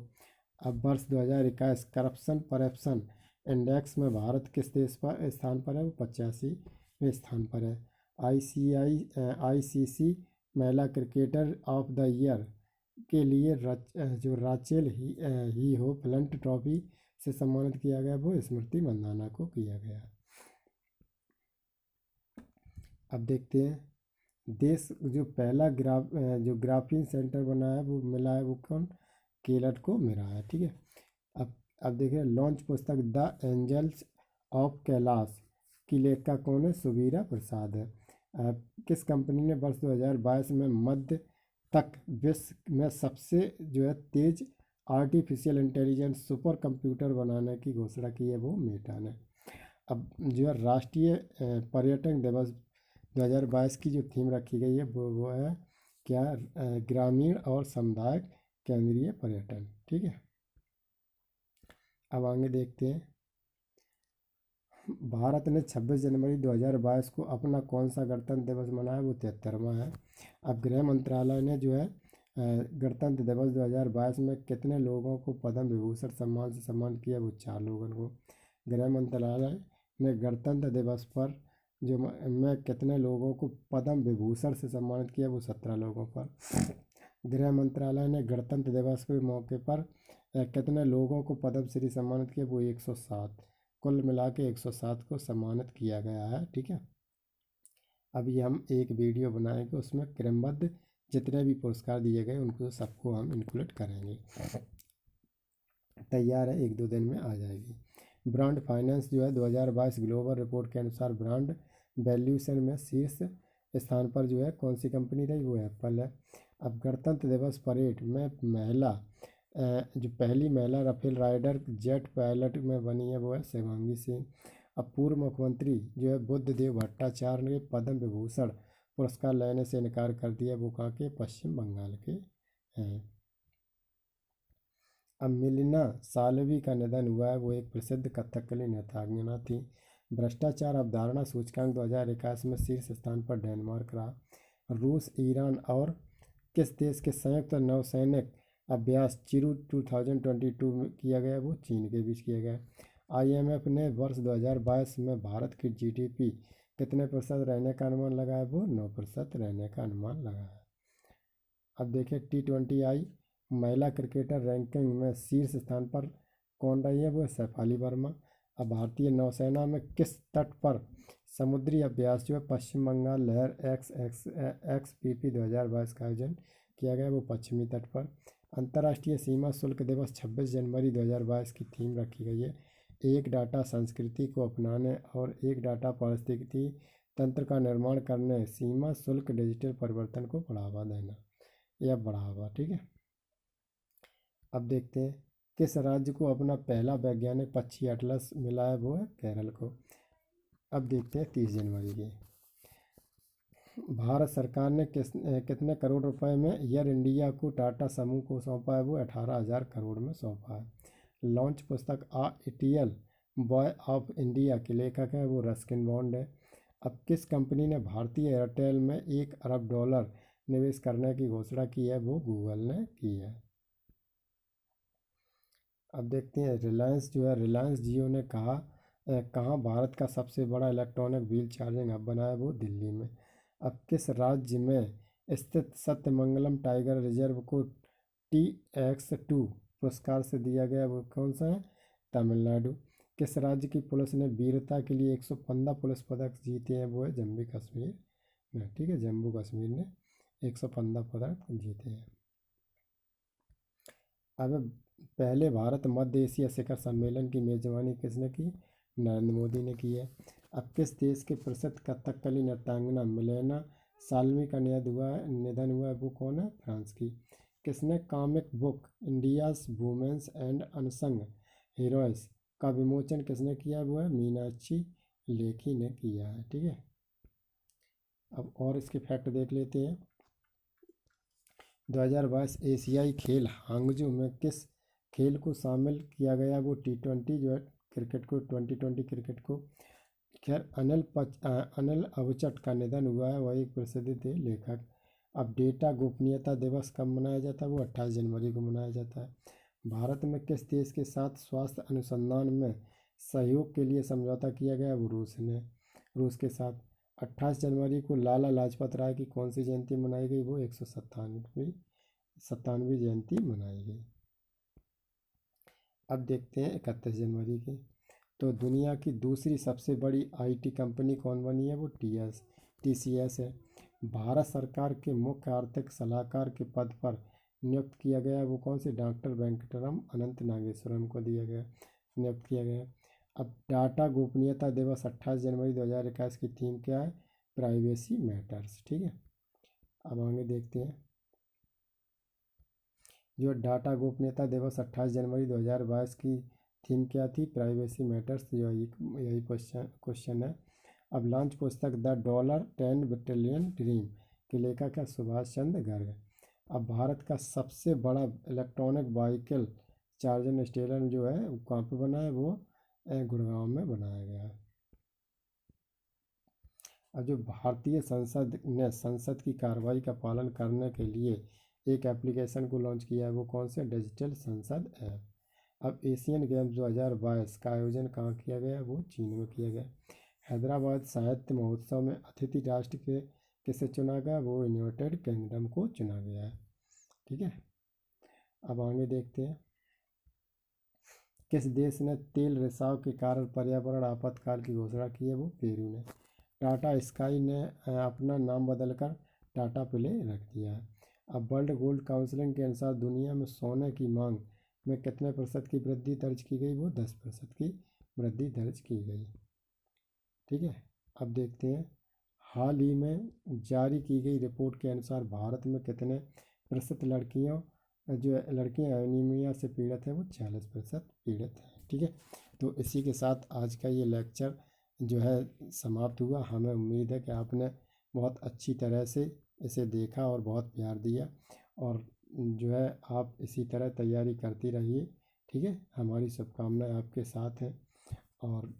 अब वर्ष 2021 करप्शन परसेप्शन इंडेक्स में भारत किस देश पर स्थान पर है, वो 85वें स्थान पर है। ICC महिला क्रिकेटर ऑफ द ईयर के लिए जो राचेल ही हो फ्लंट ट्रॉफी से सम्मानित किया गया, वो स्मृति मंदाना को किया गया। अब देखते हैं देश जो पहला जो ग्राफीन सेंटर बना है वो मिला है, वो कौन, केलट को मिला है। ठीक है। अब देखिए लॉन्च पुस्तक द एंजल्स ऑफ कैलाश की लेखक कौन है, सुबीरा प्रसाद है। किस कंपनी ने वर्ष 2022 में मध्य तक विश्व में सबसे जो है तेज आर्टिफिशियल इंटेलिजेंस सुपर कंप्यूटर बनाने की घोषणा की है, वो मेटा ने। अब जो है राष्ट्रीय पर्यटन दिवस 2022 की जो थीम रखी गई है वो है क्या, ग्रामीण और सामुदायिक केंद्रीय पर्यटन। ठीक है। अब आगे देखते हैं भारत ने 26 जनवरी 2022 को अपना कौन सा गणतंत्र दिवस मनाया, वो 73वां है। अब गृह मंत्रालय ने जो है गणतंत्र दिवस 2022 में कितने लोगों को पद्म विभूषण सम्मान से सम्मानित किया, वो 4 लोगों को। गृह मंत्रालय ने गणतंत्र दिवस पर जो में कितने लोगों को पद्म विभूषण से सम्मानित किया, वो 17 लोगों पर। गृह मंत्रालय ने गणतंत्र दिवस के मौके पर कितने लोगों को पद्मश्री सम्मानित किया, वो 107, कुल मिला के 107 को सम्मानित किया गया है। ठीक है। अभी हम एक वीडियो बनाएंगे, उसमें क्रमबद्ध जितने भी पुरस्कार दिए गए उनको सबको हम इंक्लूड करेंगे। तैयार है, 1-2 दिन में आ जाएगी। ब्रांड फाइनेंस जो है 2022 ग्लोबल रिपोर्ट के अनुसार ब्रांड वैल्यूएशन में शीर्ष स्थान पर जो है कौन सी कंपनी रही, वो एप्पल है। अब गणतंत्र दिवस परेड में महिला जो पहली महिला राफेल राइडर जेट पायलट में बनी है, वो है शिवांगी सिंह। अब पूर्व मुख्यमंत्री जो है बुद्धदेव भट्टाचार्य ने पद्म विभूषण पुरस्कार लेने से इनकार कर दिया, वो कहाँ के, पश्चिम बंगाल के हैं। अब मिलिना सालवी का निधन हुआ है, वो एक प्रसिद्ध कथकली नृत्यांगना थी। भ्रष्टाचार अवधारणा सूचकांक 2021 में शीर्ष स्थान पर डेनमार्क रहा। रूस, ईरान और किस देश के संयुक्त नौसैनिक अभ्यास चिरू 2022 में किया गया, वो चीन के बीच किया गया। IMF ने वर्ष 2022 में भारत की GDP कितने प्रतिशत रहने का अनुमान लगाया, वो 9% रहने का अनुमान लगाया। अब देखिए T20I महिला क्रिकेटर रैंकिंग में शीर्ष स्थान पर कौन रही है, वो शेफाली वर्मा। अब भारतीय नौसेना में किस तट पर समुद्री अभ्यास जो है पश्चिम बंगाल लहर XPP 2022 का आयोजन किया गया, वो पश्चिमी तट पर। अंतर्राष्ट्रीय सीमा शुल्क दिवस 26 जनवरी 2022 की थीम रखी गई है एक डाटा संस्कृति को अपनाने और एक डाटा पारिस्थितिकी तंत्र का निर्माण करने, सीमा शुल्क डिजिटल परिवर्तन को बढ़ावा देना या बढ़ावा। ठीक है। अब देखते हैं किस राज्य को अपना पहला वैज्ञानिक पक्षी एटलस मिला है, वो है केरल को। अब देखते हैं 30 जनवरी की। भारत सरकार ने कितने करोड़ रुपए में एयर इंडिया को टाटा समूह को सौंपा है, वो 18,000 करोड़ में सौंपा है। लॉन्च पुस्तक ITL बॉय ऑफ इंडिया के लेखक है, वो रस्किन बॉन्ड है। अब किस कंपनी ने भारतीय एयरटेल में $1 अरब निवेश करने की घोषणा की है? वो गूगल ने की है। अब देखते हैं रिलायंस जो है, रिलायंस जियो ने कहाँ भारत का सबसे बड़ा इलेक्ट्रॉनिक व्हील चार्जिंग हब बनाया? वो दिल्ली में। अब किस राज्य में स्थित सत्यमंगलम टाइगर रिजर्व को TX2 पुरस्कार से दिया गया? वो कौन सा है? तमिलनाडु। किस राज्य की पुलिस ने वीरता के लिए 115 पुलिस पदक जीते हैं? वो है जम्मू कश्मीर में। ठीक है, जम्मू कश्मीर ने 115 पदक जीते हैं। अब पहले भारत मध्य एशिया शिखर सम्मेलन की मेजबानी किसने की? नरेंद्र मोदी ने की है। अब किस देश के प्रसिद्ध कथकली नृत्यांगना मिलेना साल्मी का निधन हुआ है? वो कौन है? फ्रांस की। किसने comic book India's women's and unsung heroes का विमोचन किसने किया? वो है मीनाक्षी लेखी ने किया है। ठीक है, अब और इसके फैक्ट देख लेते हैं। 2022 एशियाई खेल हांगजू में किस खेल को शामिल किया गया? वो T20 जो है क्रिकेट को, 2020 क्रिकेट को। खैर अनिल अवचट का निधन हुआ है, वह एक प्रसिद्ध थे लेखक। अब डेटा गोपनीयता दिवस कब मनाया जाता है? वो 28 जनवरी को मनाया जाता है। भारत में किस देश के साथ स्वास्थ्य अनुसंधान में सहयोग के लिए समझौता किया गया? वो रूस के साथ। 28 जनवरी को लाला लाजपत राय की कौन सी जयंती मनाई गई? वो 197वीं जयंती मनाई गई। अब देखते हैं 31 जनवरी की। तो दुनिया की दूसरी सबसे बड़ी IT कंपनी कौन बनी है? वो TCS है। भारत सरकार के मुख्य आर्थिक सलाहकार के पद पर नियुक्त किया गया वो कौन से? डॉक्टर वेंकटरम अनंत नागेश्वरम को नियुक्त किया गया। अब डाटा गोपनीयता दिवस 28 जनवरी 2021 की थीम क्या है? Privacy matters. ठीक है, अब आगे देखते हैं। जो डाटा गोपनीयता दिवस 28 जनवरी 2022 की थीम क्या थी? Privacy matters. जो यही क्वेश्चन है। अब लॉन्च पुस्तक $10 ड्रीम के लेखक है सुभाष चंद्र गर्ग। अब भारत का सबसे बड़ा इलेक्ट्रॉनिक व्हीकल चार्जिंग स्टेशन जो है वो कहाँ पे बना है? वो गुड़गांव में बनाया गया है। अब जो भारतीय संसद की कार्रवाई का पालन करने के लिए एक एप्लीकेशन को लॉन्च किया है, वो कौन से? डिजिटल संसद ऐप। अब एशियन गेम्स 2022 का आयोजन कहाँ किया गया? वो चीन में किया गया। हैदराबाद साहित्य महोत्सव में अतिथि राष्ट्र के किसे चुना गया? वो यूनाइटेड किंगडम को चुना गया है। ठीक है, अब आगे देखते हैं। किस देश ने तेल रिसाव के कारण पर्यावरण आपातकाल की घोषणा की है? वो पेरू ने। टाटा स्काई ने अपना नाम बदलकर टाटा प्ले रख दिया है। अब वर्ल्ड गोल्ड काउंसिल के अनुसार दुनिया में सोने की मांग में कितने प्रतिशत की वृद्धि दर्ज की गई? वो 10% की वृद्धि दर्ज की गई। ठीक है, अब देखते हैं। हाल ही में जारी की गई रिपोर्ट के अनुसार भारत में कितने प्रतिशत लड़कियां एनीमिया से पीड़ित है? वो 40% पीड़ित है। ठीक है, तो इसी के साथ आज का ये लेक्चर जो है समाप्त हुआ। हमें उम्मीद है कि आपने बहुत अच्छी तरह से इसे देखा और बहुत प्यार दिया, और जो है आप इसी तरह तैयारी करती रहिए। ठीक है, हमारी शुभकामनाएं आपके साथ हैं, और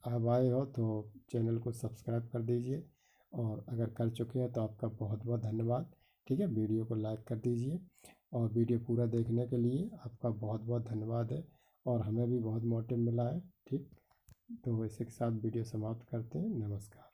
आप आए हो तो चैनल को सब्सक्राइब कर दीजिए, और अगर कर चुके हैं तो आपका बहुत बहुत धन्यवाद। ठीक है, वीडियो को लाइक कर दीजिए, और वीडियो पूरा देखने के लिए आपका बहुत बहुत धन्यवाद है, और हमें भी बहुत मोटिव मिला है। ठीक, तो इसी के साथ वीडियो समाप्त करते हैं। नमस्कार।